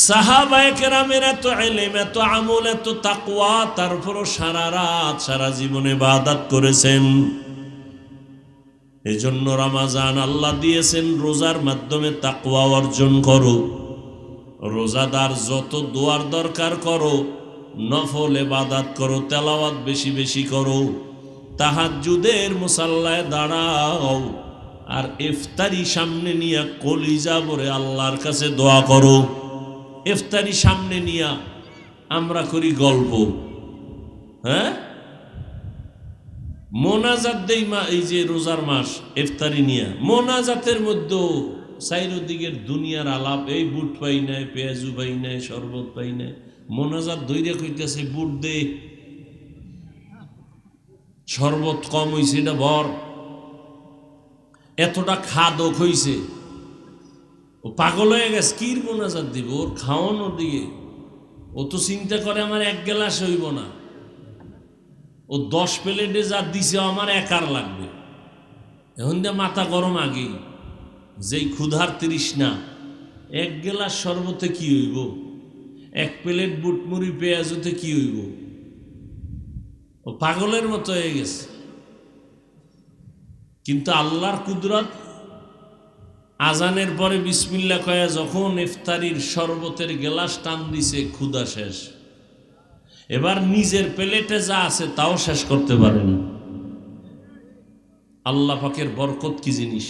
সাহাবায়ে কেরামের এত ইলম, এত আমল, এত তাকওয়া, তারপরও সারা রাত সারা জীবন ইবাদত করেছেন। এজন্য রমজান আল্লাহ দিয়েছেন রোজার মাধ্যমে তাকওয়া অর্জন করো। রোজাদার যত দোয়ার দরকার করো, নফল ইবাদত করো, তেলাওয়াত বেশি বেশি করো, তাহাজ্জুদের মুসাল্লায় দাঁড়াও, আর ইফতারি সামনে নিয়ে কলিজা ভরে আল্লাহর কাছে দোয়া করো। ইফতারি সামনে নিয়ে আমরা করি গল্প, হ্যাঁ, মোনাজাত দেই এই যে রোজার মাস ইফতারি নিয়ে, মোনাজাতের মধ্যে চারিদিকের দুনিয়ার আলাপ, এই বুট পাই নাই, পেঁয়াজু পাই নাই, শরবত পাই নাই। মোনাজাত দইরা কইতেছে বুট দে, শরবত কম হইছে এটা ভর, এতটা খাদক হইছে, ও পাগল হয়ে গেছে। কির মোনাজাত দিব, ওর খাওয়ানোর দিকে ও তো চিন্তা করে আমার এক গ্লাস হইব না, ও 10 প্লেটে যা দিছে আমার একার লাগবে। এখন দিয়ে মাথা গরম আগেই, যেই ক্ষুধার তৃষ্ণা, এক গ্লাস শরবতে কি হইব, এক প্লেট বুটমুড়ি পেঁয়াজুতে কি হইব। ও পাগলের মতো হয়ে গেছে। কিন্তু আল্লাহর কুদরত, আজানের পরে বিসমিল্লাহ কয়া যখন ইফতারির শরবতের গ্লাস টান দিছে, ক্ষুধা শেষ। এবার নিজের প্লেটে যা আছে তাও শেষ করতে পারে না। আল্লাহ পাকের বরকত কি জিনিস!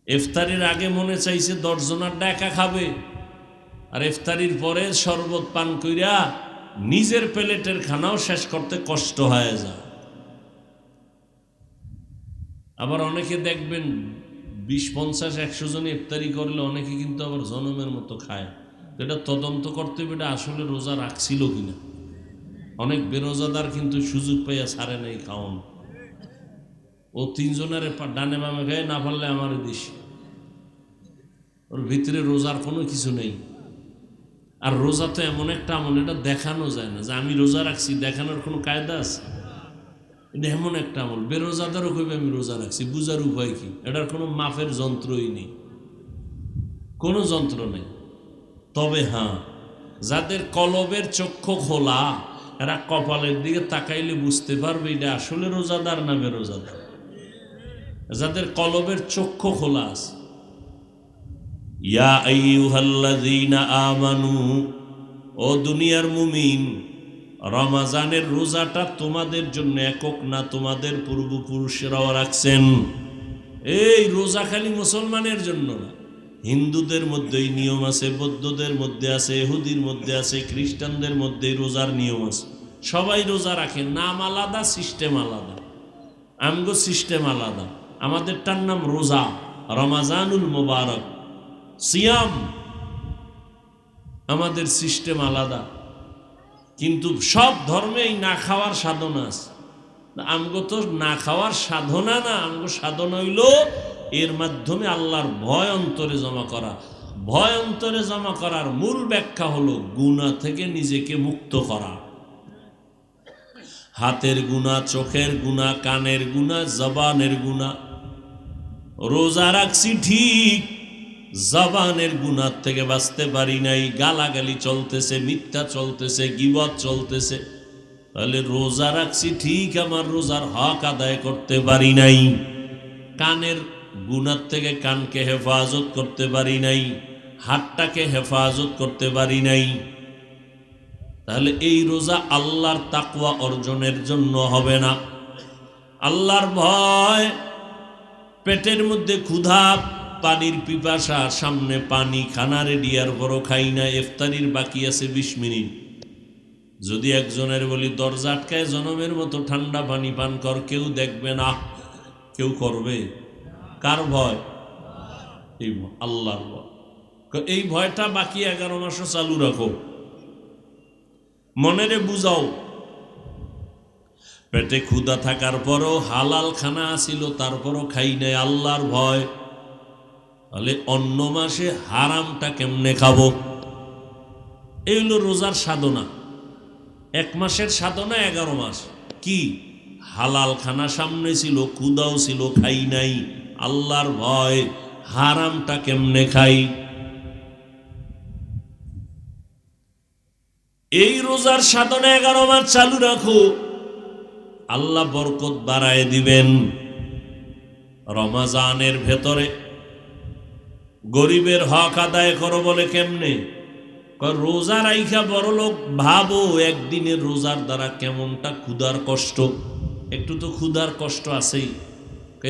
ইফতারির আগে মনে চাইছে 10 জনের ডাকা খাবে, আর ইফতারির পরে শরবত পান কইরা নিজের প্লেটের খানাও শেষ করতে কষ্ট হয়ে যায়। আবার অনেকে দেখবেন 20, 50, 100 জন ইফতারি করলে অনেকে কিন্তু আবার জনমের মতো খায়। এটা তদন্ত করতে হবে এটা আসলে রোজা রাখছিল কিনা। অনেক বেরোজাদার কিন্তু সুযোগ পাইয়া ছাড়ে নাই খাওয়ান। ও 3 জনের ডানে বামে খায়, না পারলে আমার দিস, ওর ভিতরে রোজার কোনো কিছু নেই। আর রোজা তো এমন একটা আমল, এটা দেখানো যায় না যে আমি রোজা রাখছি, দেখানোর কোনো কায়দা আছে? এটা এমন একটা আমল, বেরোজাদারও কইবে আমি রোজা রাখছি, বুঝার উপায় কি? এটার কোনো মাপের যন্ত্রই নেই, কোনো যন্ত্র নেই। তবে হ্যাঁ, যাদের কলবের চক্ষু খোলা, এরা কপালের দিকে তাকাইলে বুঝতে পারবে এটা আসলে রোজাদার না বেরোজাদার। যাদের কলবের চক্ষু খোলা আছে। ইয়া আইয়ুহাল্লাযীনা আমানু, ও দুনিয়ার মুমিন, রমজানের রোজাটা তোমাদের জন্য একক না, তোমাদের পূর্বপুরুষেরাও রাখছেন। এই রোজা খালি মুসলমানের জন্য না, হিন্দুদের মধ্যেই নিয়ম আছে, বৌদ্ধদের মধ্যে আছে, ইহুদির মধ্যে আছে, খ্রিস্টানদের মধ্যে রোজার নিয়ম আছে। সবাই রোজা রাখে, নাম আলাদা, সিস্টেম আলাদা। আমগো সিস্টেম আলাদা, আমাদেরটার নাম রোজা, রমাজানুল মুবারক, সিয়াম। আমাদের সিস্টেম আলাদা, কিন্তু সব ধর্মেই না খাওয়ার সাধনা আছে। আমগো তো না খাওয়ার সাধনা না, আমগো সাধনা হইল এর মাধ্যমে আল্লাহর ভয় অন্তরে জমা করা। ভয় অন্তরে জমা করার মূল ব্যাখ্যা হলো গুনাহ থেকে নিজেকে মুক্ত করা। হাতের গুনাহ, চোখের গুনাহ, কানের গুনাহ, জবানের গুনাহ। রোজা রাখছি ঠিক, জবানের গুনাহ থেকে বাঁচতে পারি নাই, গালাগালি চলতেছে, মিথ্যা চলতেছে, গীবত চলতেছে। তাহলে রোজা রাখছি ঠিক, আমার রোজার হক আদায় করতে পারি নাই। কানের গুনাহ থেকে কানকে হেফাজত করতে পারি নাই, হাতটাকে হেফাজত করতে পারি নাই। তাহলে এই রোজা আল্লাহর তাকওয়া অর্জনের জন্য হবে না। আল্লাহর ভয়, পেটের মধ্যে ক্ষুধা, পানির পিপাসা, সামনে পানি, খানা রেডি, আর বড় খাই না, ইফতারির বাকি আছে 20 মিনিট। যদি একজনের বলি দরজা আটকায় জনমের মতো ঠান্ডা পানি পান কর, কেউ দেখবে না। কেউ করবে? কার ভয়? এই আল্লাহর ভয়। এই ভয়টা বাকি 11 মাসও চালু রাখো, মনেরে বুঝাও। পেটে ক্ষুধা থাকার পরও হালাল খানা আসিল, তারপরও খাই নাই, আল্লাহর ভয়। তাহলে অন্য মাসে হারামটা কেমনে খাবো? এই হলো রোজার সাধনা। 1 মাসের সাধনা 11 মাস। কি? হালাল খানা সামনে ছিল, ক্ষুধাও ছিল, খাই নাই, আল্লাহর ভয়। হারামটা কেমনে খাই? এই রোজার সাধনা 11 মাস চালু রাখো, আল্লাহ বরকত বাড়ায় দিবেন। রমাজানের ভেতরে গরিবের হক আদায় করো বলে কেমনে? রোজা রাইখা বড় লোক ভাবো, একদিনের রোজার দ্বারা কেমনটা ক্ষুধার কষ্ট। একটু তো ক্ষুধার কষ্ট আছেই।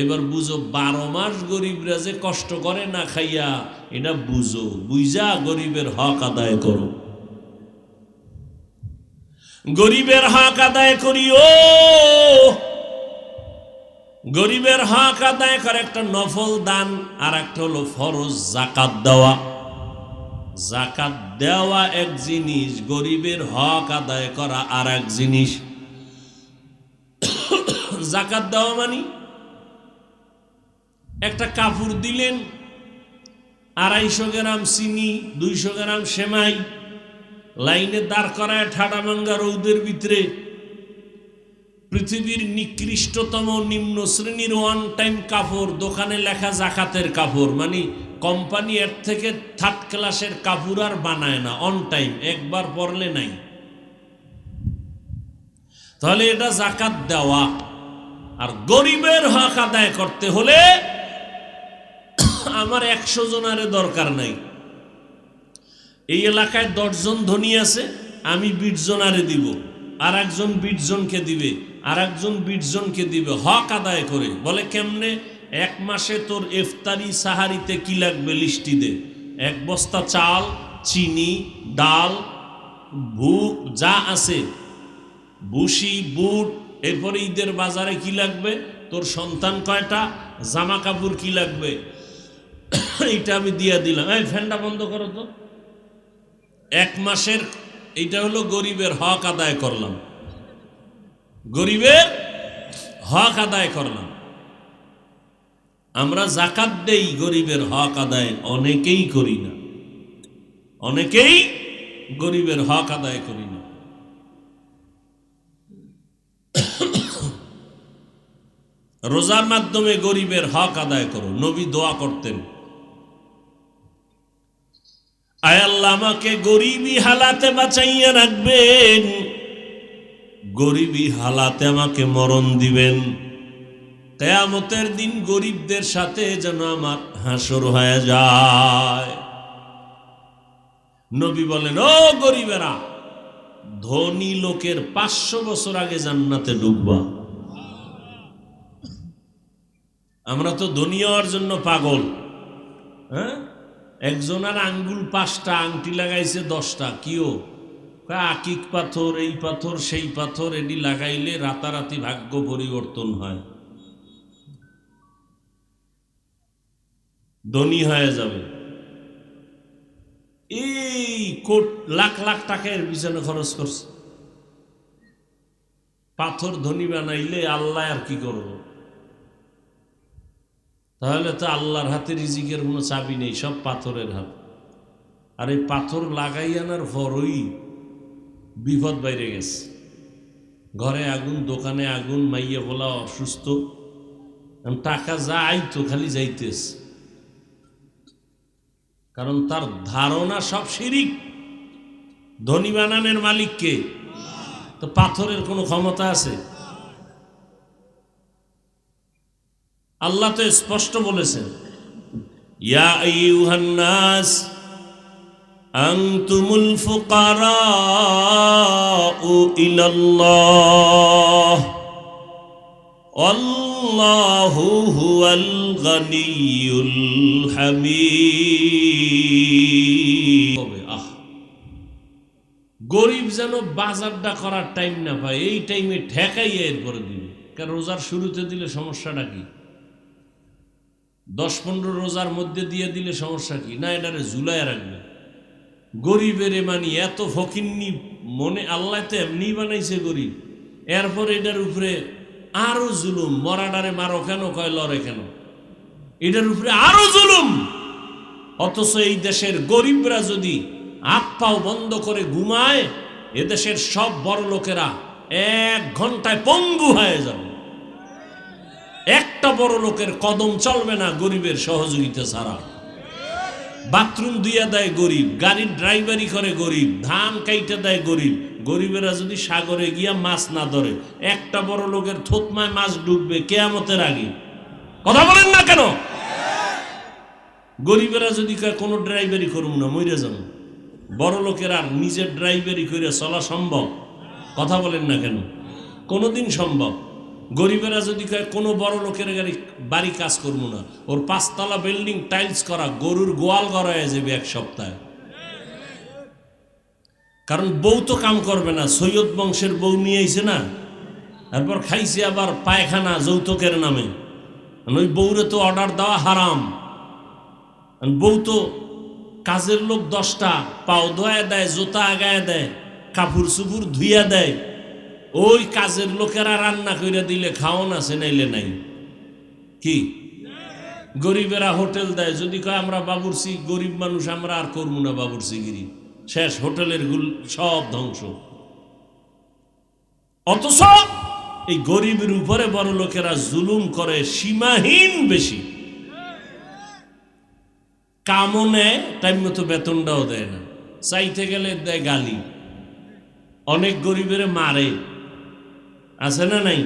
এবার বুঝো 12 মাস গরিবরা যে কষ্ট করে না খাইয়া, এটা বুঝো। বুঝা গরিবের হক আদায় করো। গরিবের হক আদায় করিও। গরিবের হক আদায় করে একটা নফল দান, আর একটা হলো ফরজ জাকাত দেওয়া। জাকাত দেওয়া এক জিনিস, গরিবের হক আদায় করা আর এক জিনিস। জাকাত দেওয়া মানে একটা কাপড় দিলেন, 250 গ্রাম চিনি, 200 গ্রাম সেমাই, লাইনে দাঁড় করায় ঠাডা ভাঙ্গা রৌদের ভিতরে, পৃথিবীর নিকৃষ্টতম নিম্ন শ্রেণীর 1 টাইম কাপড়, দোকানে লেখা জাকাতের কাপড়, মানে কোম্পানি এর থেকে 3rd ক্লাসের কাপড় আর বানায় না, অন টাইম, একবার পরলে নাই। তাহলে এটা জাকাত দেওয়া। আর গরিবের হক আদায় করতে হলে আমার 100 জনারে দরকার নাই। এই এলাকায় 10 জন ধনী আছে, আমি 20 জনারে দিব, আর একজন 20 জনকে দিবে, আর একজন 20 জনকে দিবে, হক আদায় করে। বলে কেমনে? 1 মাসে তোর ইফতারি সাহারিতে কি লাগবে লিস্টি দে। 1 বস্তা চাল, চিনি, ডাল, যা আছে, ভুসি, বুট। এরপরে ঈদের বাজারে কি লাগবে, তোর সন্তান কয়টা, জামা কাপড় কি লাগবে, এইটা আমি দিয়া দিলাম। এই ফ্যানটা বন্ধ করো তো। 1 মাসের এইটা হলো গরিবের হক আদায় করলাম। গরিবের হক আদায় করলাম। আমরা জাকাত দেই, গরিবের হক আদায় অনেকেই করি না। অনেকেই গরিবের হক আদায় করি না। রোজার মাধ্যমে গরিবের হক আদায় করো। নবী দোয়া করতেন, আয় আল্লাহ আমাকে গরিবী হালাতে বাঁচাইয়া রাখবেন, গরিবী হালাতে আমাকে মরণ দিবেন। কিয়ামতের দিন গরিবদের সাথে যেন আমার হাসর হয়ে যায়। নবী বলেন, ও গরিবেরা, ধনী লোকের 500 বছর আগে জান্নাতে ঢুকবা। আমরা তো ধনী হওয়ার জন্য পাগল। হ্যাঁ, একজনের আঙ্গুল 5টা, আংটি লাগাইছে 10টা। কিও? আকিক পাথর, এই পাথর, সেই পাথর, এটি লাগাইলে রাতারাতি ভাগ্য পরিবর্তন হয়, ধনী হয়ে যাবে। এই লাখ লাখ টাকা এর পিছনে খরচ করছে। পাথর ধনী বানাইলে আল্লাহ আর কি করব? তাহলে তো আল্লাহর হাতে রিজিকের কোনো চাবি নেই, সব পাথরের হাত। আর এই পাথর লাগাই আনার পরই বিপদ বাইরে গেছে। ঘরে আগুন, দোকানে আগুন, মাইয়া বলা অসুস্থ, টাকা যা আইতো খালি যাইতেস, কারণ তার ধারণা সব শিরিক। ধনী বানানের মালিককে, তো পাথরের কোনো ক্ষমতা আছে? আল্লাহ তো স্পষ্ট বলেছেন, ইয়া আইয়ুহান নাস আনতুমুল ফুকারাউ ইলাল্লাহ আল্লাহু হুয়াল গানিয়ুল হামিদ। গরিব যেন বাজারটা করার টাইম না পায়, এই টাইমে ঠেকাইয়া এরপরে দিবে। কারণ রোজার শুরুতে দিলে সমস্যাটা কি? 10-15 রোজার মধ্যে দিয়ে দিলে সমস্যা কি? না, এটারে ঝুলাইয়া রাখবে। গরিবের মানি এত ফকিন্নি মনে, আল্লাহ তো এমনি বানাইছে গরিব, এরপর এটার উপরে আরো জুলুম। মরাডারে মারো কেন, কয় লড়ে কেন, এটার উপরে আরো জুলুম। অথচ এই দেশের গরিবরা যদি হাত পাও বন্ধ করে ঘুমায়, এদেশের সব বড় লোকেরা 1 ঘন্টায় পঙ্গু হয়ে যাবে। একটা বড় লোকের কদম চলবে না গরিবের সহযোগিতা ছাড়া। বাথরুম ধুইয়া দেয় গরিব, গাড়ির ড্রাইভারি করে গরিব, ধান কাইটা দেয় গরিব। গরিবেরা যদি সাগরে গিয়া মাছ না ধরে, একটা বড় লোকের থতমায় মাছ ডুববে কিয়ামতের আগে। কথা বলেন না কেন? গরিবেরা যদি কয় কোনো ড্রাইভারি করুম না, মইরা যাবো। বড় লোকের আর নিজের ড্রাইভারি করে চলা সম্ভব? কথা বলেন না কেন? কোনোদিন সম্ভব? গরিবেরা যদি কয় কোনো বড় লোকের বাড়ি কাজ করবো না, ওর 5 তলা বিল্ডিং টাইলস করা, গরুর গোয়াল গড়ায় যাবে 1 সপ্তাহে। কারণ বউ তো কাম করবে না, সৈয়দ বংশের বউ নিয়ে আইছে না, তারপর খাইছে আবার পায়খানা যৌতুকের নামে। ওই বউরে তো অর্ডার দেওয়া হারাম। বউ তো কাজের লোক 10টা, পাও ধোয়া দেয়, জুতা আগায় দেয়, কাপড় চুপুর ধুইয়া দেয়। ওই কাজের লোকেরা রান্না করে দিলে খাওয়ান আছে, নাইলে নাই। কি গরিবেরা হোটেল দেয়, যদি কয় আমরা বাবুর্চি, গরিব মানুষ আমরা আর করবো না বাবুর্চিগিরি, শেষ, হোটেলের সব ধ্বংস। অথচ এই গরিবের উপরে বড় লোকেরা জুলুম করে সীমাহীন বেশি। কামও নেয়, টাইম মতো বেতনটাও দেয় না, চাইতে গেলে দেয় গালি। অনেক গরিবের মারে, আছে না নাই?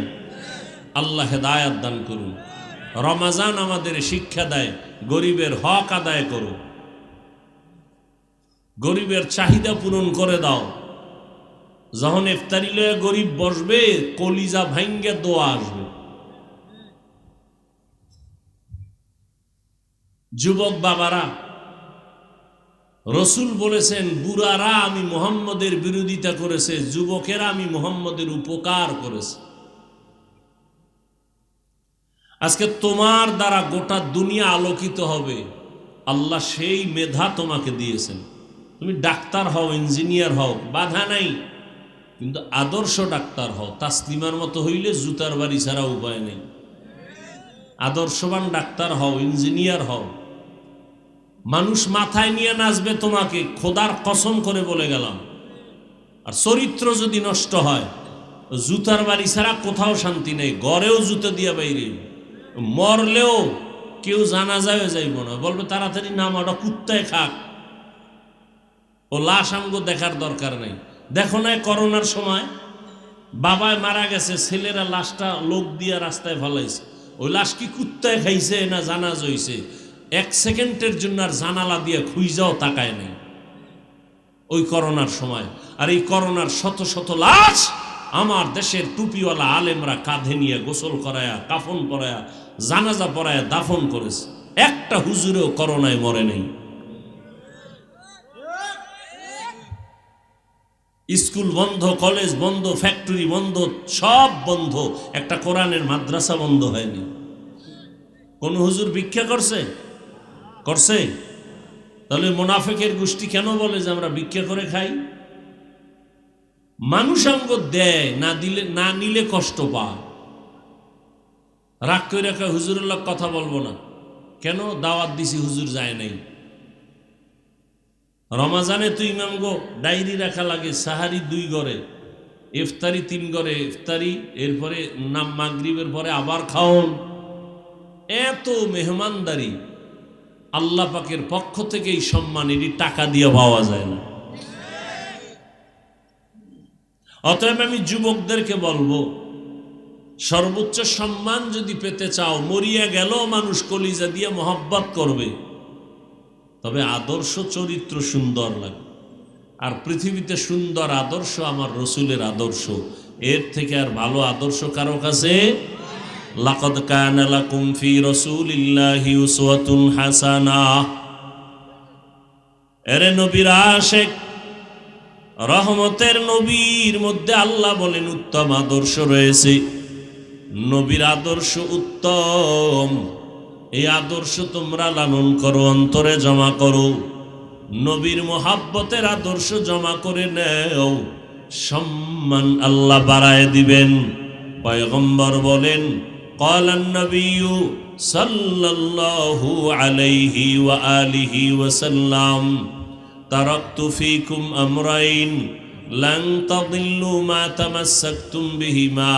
আল্লাহ হেদায়াত দান করুন। রমাজান আমাদের শিক্ষা দেয়, গরিবের হক আদায় করো, গরিবের চাহিদা পূরণ করে দাও। যখন ইফতারি লয়ে গরিব বসবে, কলিজা ভাঙ্গে দোয়া আসবে। যুবক বাবারা, রসুল বলেছেন, বুড়ারা আমি মুহাম্মদের বিরোধিতা করেছে, যুবকেরা আমি মুহাম্মদের উপকার করেছে। আজকে তোমার দ্বারা গোটা দুনিয়া আলোকিত হবে, আল্লাহ সেই মেধা তোমাকে দিয়েছেন। তুমি ডাক্তার হও, ইঞ্জিনিয়ার হও, বাধা নাই, কিন্তু আদর্শ ডাক্তার হও। তাসলিমার মতো হইলে জুতার বাড়ি ছাড়া উপায় নেই। আদর্শবান ডাক্তার হও, ইঞ্জিনিয়ার হও। মানুষ মাথায় নিয়ে নাচবে তোমাকে, খোদার কসম করে বলে গেলাম। আর চরিত্র যদি নষ্ট হয়, জুতার বাড়ি ছাড়া কোথাও শান্তি নেই। ঘরেও জুতো দিয়া বাইরে, মরলেও কেউ জানাজায় যাইব না, বলবে তাড়াতাড়ি নাম, ওটা কুত্তায় খাক, ও লাশ আমগো দেখার দরকার নেই। দেখো না করোনার সময় বাবায় মারা গেছে, ছেলেরা লাশটা লোক দিয়া রাস্তায় ফেলাইছে, ওই লাশ কি কুত্তায় খাইছে না জানাজ হইছে, 1 সেকেন্ডের জন্য আর জানালা দিয়ে খুইজাও তাকায় নেই ওই করোনার সময়। আর এই করোনার শত শত লাশ আমার দেশের টুপিওয়ালা আলেমরা কাঁধে নিয়ে গোসল করায়া, কাফন পরায়া, জানাজা পরায়া দাফন করেছে। একটা হুজুরেও করোনায় মরে নেই। স্কুল বন্ধ, কলেজ বন্ধ, ফ্যাক্টরি বন্ধ, সব বন্ধ, একটা কোরআনের মাদ্রাসা বন্ধ হয়নি। কোন হুজুর ভিক্ষা করছে? করছে? তাহলে মুনাফিকের গোষ্ঠী কেন বলে যে আমরা ভিক্ষা করে খাই? মানুষ আমগো দেয়, না দিলে, না নিলে কষ্ট পায়। রাগ করে রাখা, হুজুরের লোক কথা বলবো না কেন, দাওয়াত দিছি হুজুর যায় নাই। রমাজানে তো ইমাম গো ডায়েরি রাখা লাগে, সাহারি 2 ঘরে, ইফতারি 3 ঘরে, ইফতারি এরপরে নাম মাগরিবের পরে আবার খাওন। এত মেহমানদারি আল্লাহ পাকের পক্ষ থেকে এই সম্মান এটি টাকা দিয়ে পাওয়া যায় না। অতএব আমি যুবকদেরকে বলবো, সর্বোচ্চ সম্মান যদি পেতে চাও, মরিয়া গেল মানুষ কলিজা দিয়ে মহব্বত করবে, তবে আদর্শ চরিত্র সুন্দর লাগে। আর পৃথিবীতে সুন্দর আদর্শ আমার রসুলের আদর্শ, এর থেকে আর ভালো আদর্শ কারো কাছে। লাকাদ কানা লাকুম ফি রাসূলিল্লাহি উসওয়াতুন হাসানাহ। এরে নবীর আশিক, রহমতের নবীর মধ্যে আল্লাহ বলেন উত্তম আদর্শ রয়েছে। নবীর আদর্শ উত্তম, এই আদর্শ তোমরা লালন করো, অন্তরে জমা করো। নবীর মোহাব্বতের আদর্শ জমা করে নেও, সম্মান আল্লাহ বাড়ায় দিবেন। পয়গম্বর বলেন, ক্বালান নবিয়্যু সাল্লাল্লাহু আলাইহি ওয়া আলিহি ওয়াসাল্লাম, তারাকতু ফীকুম আমরাইন লান তাদিল্লু মা তামাসসাকতুম বিহিমা,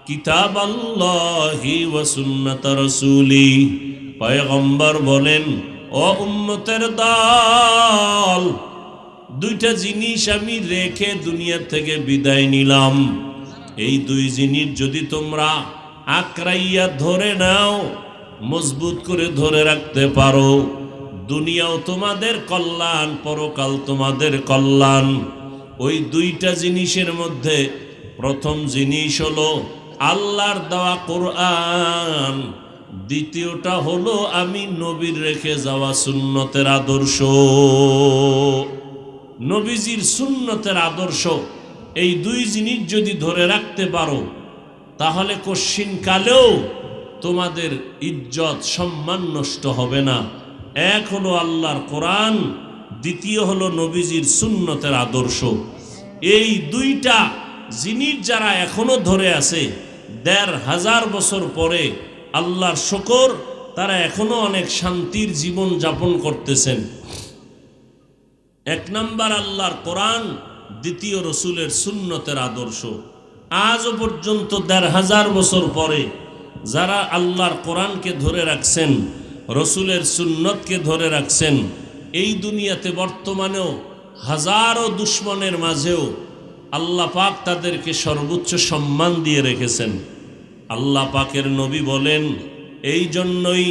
কিতাবাল্লাহি ওয়া সুন্নাত রাসূলি। পয়গম্বর বলেন, ও উম্মতের দল, 2টা জিনিস আমি রেখে দুনিয়া থেকে বিদায় নিলাম। এই 2 জিনিস যদি তোমরা আঁকড়াইয়া ধরে নাও, মজবুত করে ধরে রাখতে পারো, দুনিয়াও তোমাদের কল্যাণ, পরকাল তোমাদের কল্যাণ। ওই 2টা জিনিসের মধ্যে প্রথম জিনিস হলো আল্লাহর দেওয়া কোরআন, দ্বিতীয়টা হলো আমি নবীর রেখে যাওয়া সুন্নতের আদর্শ, নবীজির সুন্নতের আদর্শ। এই 2 জিনিস যদি ধরে রাখতে পারো, তাহলে কশ্চিন কালেও তোমাদের ইজ্জত সম্মান নষ্ট হবে না। এক হলো আল্লাহর কোরআন, দ্বিতীয় হলো নবীজির সুন্নতের আদর্শ। এই 2টা জিনিস যারা এখনো ধরে আছে, 1500 বছর পরে আল্লাহর শুকর, তারা এখনো অনেক শান্তির জীবন যাপন করতেছেন। 1 নাম্বার আল্লাহর কোরআন, দ্বিতীয় রসুলের সুন্নতের আদর্শ। আজও পর্যন্ত 1500 বছর পরে যারা আল্লাহর কোরআনকে ধরে রাখছেন, রসুলের সুন্নতকে ধরে রাখছেন, এই দুনিয়াতে বর্তমানেও হাজারো দুশ্মনের মাঝেও আল্লাহ পাক তাদেরকে সর্বোচ্চ সম্মান দিয়ে রেখেছেন। আল্লাহ পাকের নবী বলেন, এই জন্যই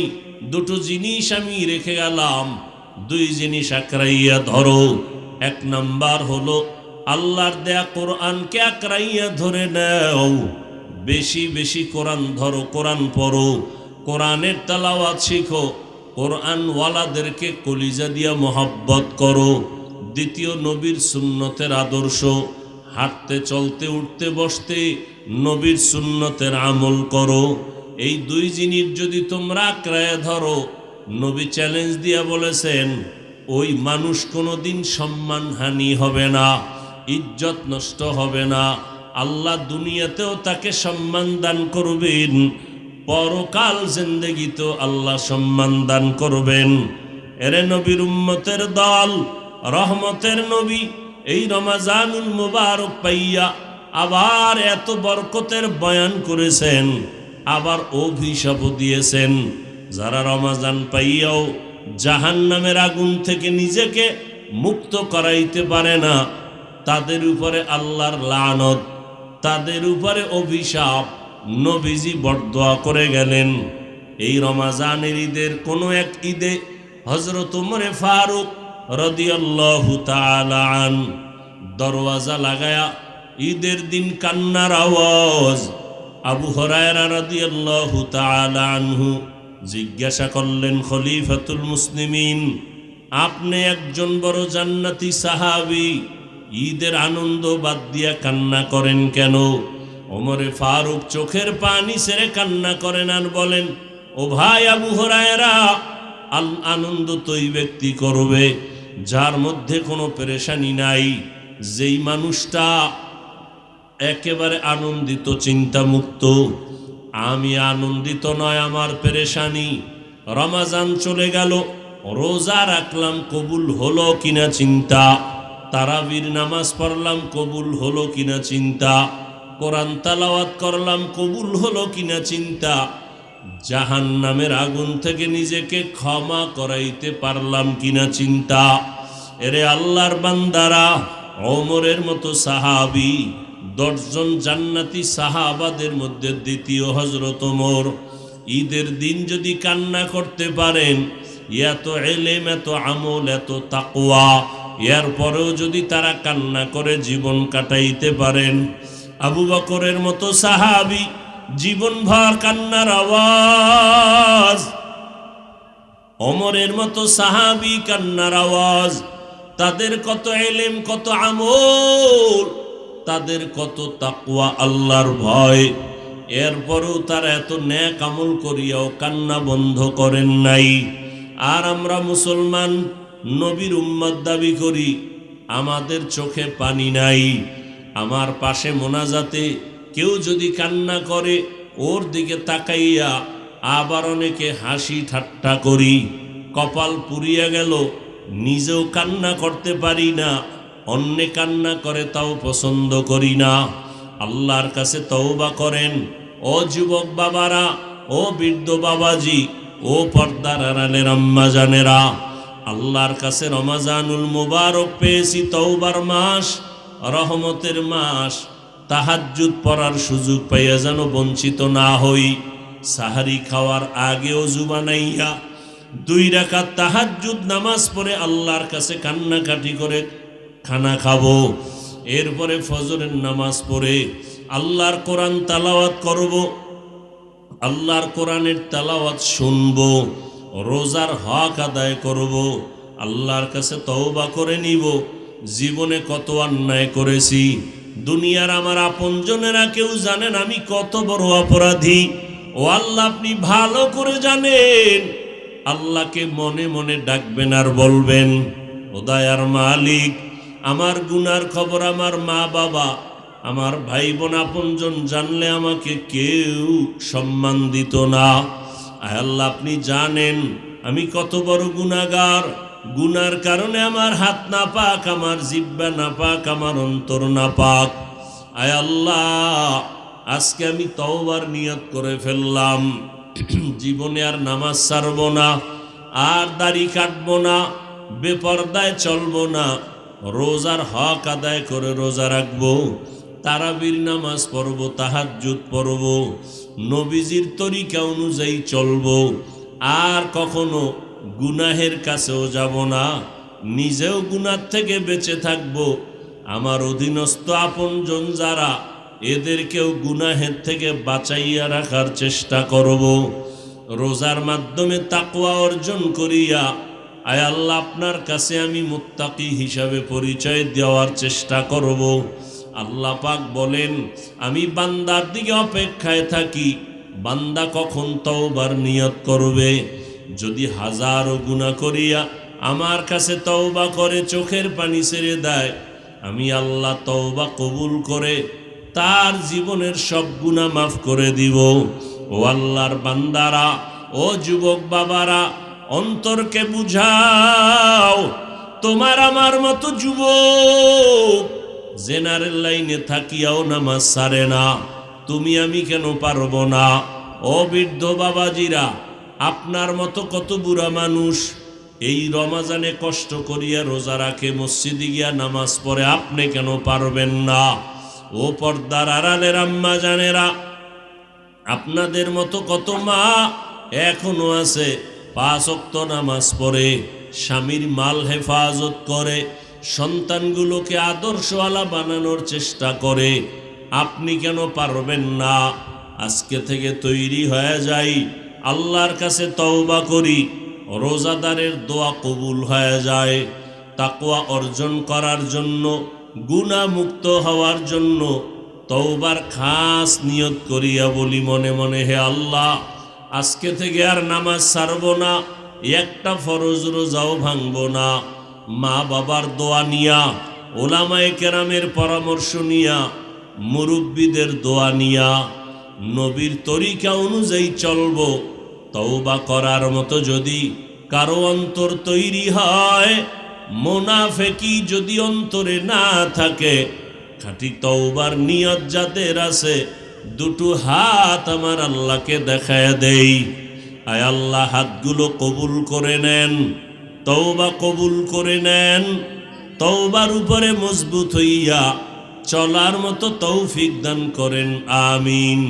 2টো জিনিস আমি রেখে গেলাম, 2 জিনিস আঁকড়াইয়া ধরো। 1 নাম্বার হলো আল্লাহর দেয়া কোরআনকে আঁকড়াইয়া ধরে নাও, বেশি বেশি কোরআন ধরো, কোরআন পড়ো, কোরআনের তেলাওয়াত শিখো, কোরআনওয়ালাদেরকে কলিজা দিয়া মহব্বত করো। দ্বিতীয়, নবীর সুন্নতের আদর্শ, হাঁটতে চলতে উঠতে বসতে নবীর সুন্নতের আমল করো। এই 2 জিনিস যদি তোমরা আঁকড়ায় ধরো, নবী চ্যালেঞ্জ দিয়া বলেছেন, ওই মানুষ কোনোদিন সম্মানহানি হবে না, ইজ্জত নষ্ট হবে না। আল্লাহ দুনিয়াতেও তাকে সম্মান দান করবেন, পরকাল জিন্দেগিতেও আল্লাহ সম্মান দান করবেন। এরে নবীর উম্মতের দল, রহমতের নবী এই রমাজানুল মুবারক পাইয়া আবার এত বরকতের বয়ান করেছেন, আবার অভিশাপও দিয়েছেন। যারা রমাজান পাইয়াও জাহান্নামের আগুন থেকে নিজেকে মুক্ত করাইতে পারে না, তাদের উপরে আল্লাহর লানত, তাদের উপরে অভিশাপ। নবীজি বরদোয়া করে গেলেন। এই রমাজানের ঈদের কোনো এক ঈদে হযরত ওমর ফারুক রাদিয়াল্লাহু তাআলা আন দরওয়াজা লাগায়া ঈদের দিন কান্নার আওয়াজ। আবু হুরায়রা রাদিয়াল্লাহু তাআলা আনহু জিজ্ঞাসা করলেন, খলিফাতুল মুসলিমিন, আপনি একজন বড় জান্নাতি সাহাবী, ঈদের আনন্দ বাদ দিয়া কান্না করেন কেন? ওমরে ফারুক চোখের পানি ছেড়ে কান্না করেন আর বলেন, ও ভাই আবু হুরায়রা, আনন্দ তো ওই ব্যক্তি করবে যার মধ্যে কোনো পেরেশানি নাই, যেই মানুষটা একেবারে আনন্দিত, চিন্তামুক্ত। আমি আনন্দিত নয়, আমার পেরেশানি। রমাজান চলে গেল, রোজা রাখলাম কবুল হলো কিনা চিন্তা, তারাবির নামাজ পড়লাম কবুল হলো কিনা চিন্তা, কোরআন তেলাওয়াত করলাম কবুল হলো কিনা চিন্তা, জাহান্নামের আগুন থেকে নিজেকে ক্ষমা করাইতে পারলাম কিনা চিন্তা। এরে আল্লাহর বান্দারা, ওমরের মতো সাহাবী, 10 জন জান্নাতি সাহাবাদের মধ্যে দ্বিতীয় হযরত ওমর, ঈদের দিন যদি কান্না করতে পারেন, এত ইলম, এত আমল, এত তাকওয়া, এরপরেও যদি তারা কান্না করে জীবন কাটাইতে পারেন, আবু বকরের মতো সাহাবী জীবনভর কান্নার আওয়াজ, ওমরের মতো সাহাবী কান্নার আওয়াজ, তাদের কত ইলম, কত আমল, তাদের কত তাকওয়া, আল্লাহর ভয়, এরপরেও তারা এত নেক আমল করিয়াও কান্না বন্ধ করেন নাই। আর আমরা মুসলমান, নবীর উম্মত দাবি করি, আমাদের চোখে পানি নাই। আমার পাশে মোনাজাতে কেউ যদি কান্না করে, ওর দিকে তাকাইয়া আবার অনেকে হাসি ঠাট্টা করি, কপাল পুড়িয়া গেল, নিজেও কান্না করতে পারি না, অন্যে কান্না করে তাও পছন্দ করি না। আল্লাহর কাছে তওবা করেন ও যুবক বাবারা, ও বৃদ্ধ বাবাজি, ও পর্দার আড়ালের আম্মা জানেরা। আল্লাহর কাছে রমজানুল মুবারক পেয়েছি, তওবার মাস, রহমতের মাস। তাহাজ্জুদ পড়ার সুযোগ পাইয়া যেন বঞ্চিত না হই। সাহারি খাওয়ার আগে ওযু বানাইয়া 2 রাকাত তাহাজ্জুদ নামাজ পড়ে আল্লাহর কাছে কান্নাকাটি করে খানা খাবো। এরপরে ফজরের নামাজ পড়ে আল্লাহর কোরআন তেলাওয়াত করব, আল্লাহর কোরআনের তেলাওয়াত শুনব, রোজার হক আদায় করব, আল্লাহর কাছে তওবা করে নিব। জীবনে কত অন্যায় করেছি, দুনিয়ার আমার আপনজনেরা কেউ জানেন আমি কত বড় অপরাধী। ও আল্লাহ, আপনি ভালো করে জানেন। আল্লাহকে মনে মনে ডাকবেন আর বলবেন, ও দয়ার মালিক, আমার গুনার খবর আমার মা বাবা, আমার ভাই বোন আপনজন জানলে আমাকে কেউ সম্মান দিত না। আয় আল্লাহ, আপনি জানেন আমি কত বড় গুনাহগার। গুনার কারণে আমার হাত না পাক, আমার জিহ্বা না পাক, আমার অন্তর না পাক। আয় আল্লাহ, আজকে আমি তওবার নিয়ত করে ফেললাম, জীবনে আর নামাজ ছাড়ব না, আর দাড়ি কাটবো না, বেপরদায় চলবো না, রোজার হক আদায় করে রোজা রাখবো, তারাবির নামাজ পড়ব, তাহাজ্জুদ পড়ব, নবীজির তরিকা অনুযায়ী চলবো, আর কখনো গুনাহের কাছেও যাব না, নিজেও গুনাহ থেকে বেঁচে থাকব। আমার অধীনস্থ আপনজন যারা, এদেরকেও গুনাহের থেকে বাঁচাইয়া রাখার চেষ্টা করব। রোজার মাধ্যমে তাকওয়া অর্জন করিয়া আয় আল্লাহ, আপনার কাছে আমি মুত্তাকি হিসাবে পরিচয় দেওয়ার চেষ্টা করব। আল্লাহ পাক বলেন, আমি বান্দার দিকে অপেক্ষায় থাকি, বান্দা কখন তওবার নিয়ত করবে। যদি হাজারো গুনাহ করিয়া আমার কাছে তওবা করে চোখের পানি ছেড়ে দেয়, আমি আল্লাহ তওবা কবুল করে তার জীবনের সব গুনাহ মাফ করে দিব। ও আল্লাহর বান্দারা, ও যুবক বাবারা, অন্তরকে বুঝাও। তোমার আমার মতো যুবক জেনারেল লাইনে থাকিয়াও নামাজ ছাড়ে না, তুমি আমি কেন পারবো না? ও বৃদ্ধ বাবাজিরা, আপনার মতো কত বুড়া মানুষ এই রমজানে কষ্ট করিয়া রোজা রাখে, মসজিদে গিয়া নামাজ পড়ে, আপনি কেন পারবেন না? ও পর্দার আড়ালের আম্মা জানেরা, আপনাদের মতো কত মা এখনো আছে 5 ওয়াক্ত নামাজ পড়ে, স্বামীর মাল হেফাজত করে, সন্তানগুলোকে আদর্শওয়ালা বানানোর চেষ্টা করে, আপনি কেন পারবেন না? আজকে থেকে তৈরি হয়ে যাই, আল্লাহর কাছে তওবা করি, রোজাদারের দোয়া কবুল হয়ে যায়। তাকওয়া অর্জন করার জন্য, গুনাহ মুক্ত হওয়ার জন্য তওবার খাস নিয়ত করিয়া বলি মনে মনে, হে আল্লাহ, আজকে থেকে আর নামাজ ছাড়ব না, একটা ফরজ রোজাও ভাঙব না। মা বাবার দোয়া নিয়া, ওলামায়ে কেরামের পরামর্শ নিয়া, মুরব্বীদের দোয়া নিয়া, নবীর তরিকা অনুযায়ী চলব। তওবা করার মতো যদি কারো অন্তর তৈরি হয় মুনাফিকি যদি অন্তরে না থাকে, খাঁটি তওবার নিয়ত যাদের আছে, দুটো হাত আমার আল্লাহকে দেখায় দেই, আয় আল্লাহ হাতগুলো কবুল করে নেন, তওবা কবুল করে নেন, তওবার উপরে মজবুত হইয়া চলার মতো তৌফিক দান করেন, আমিন।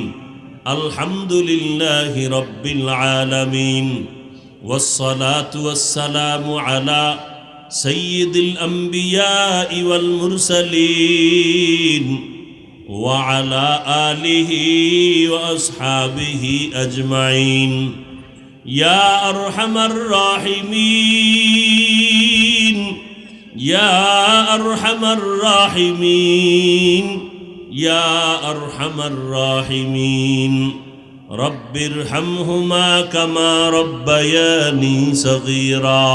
আলহামদুলিল্লাহি রাব্বিল আলামিন, ওয়াসসালাতু ওয়াসসালামু আলা সাইয়্যিদিল আমবিয়াই ওয়াল মুরসালিন ওয়া আলা আলিহি ওয়া আসহাবিহি আজমাইন। ইয়া আরহামার রাহিমিন, ইয়া আরহামার রাহিমিন, ইয়া আরহামার রাহিমিন। রব্বিরহামহুমা কামা রব্বায়ানি সগীরা।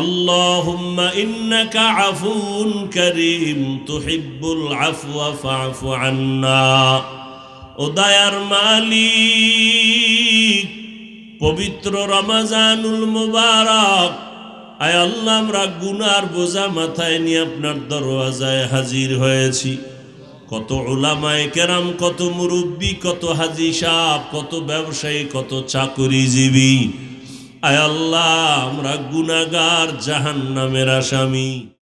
আল্লাহুম্মা ইন্নাকা আফুউন কারীম তুহিব্বুল আফওয়া ফা'ফু আন্না। ও দয়ার মালিক, পবিত্র রমজানুল মুবারক, আয় আল্লাহ আমরা গুনার বোঝা মাথায় নিয়ে আপনার দরওয়াজায় হাজির হয়েছি। কত উলামায়ে কেরাম, কত মুরব্বী, কত হাজি সাহেব, কত ব্যবসায়ী, কত চাকরিজীবী, আয় আল্লাহ আমরা গুনাহগার, জাহান্নামের আসামি।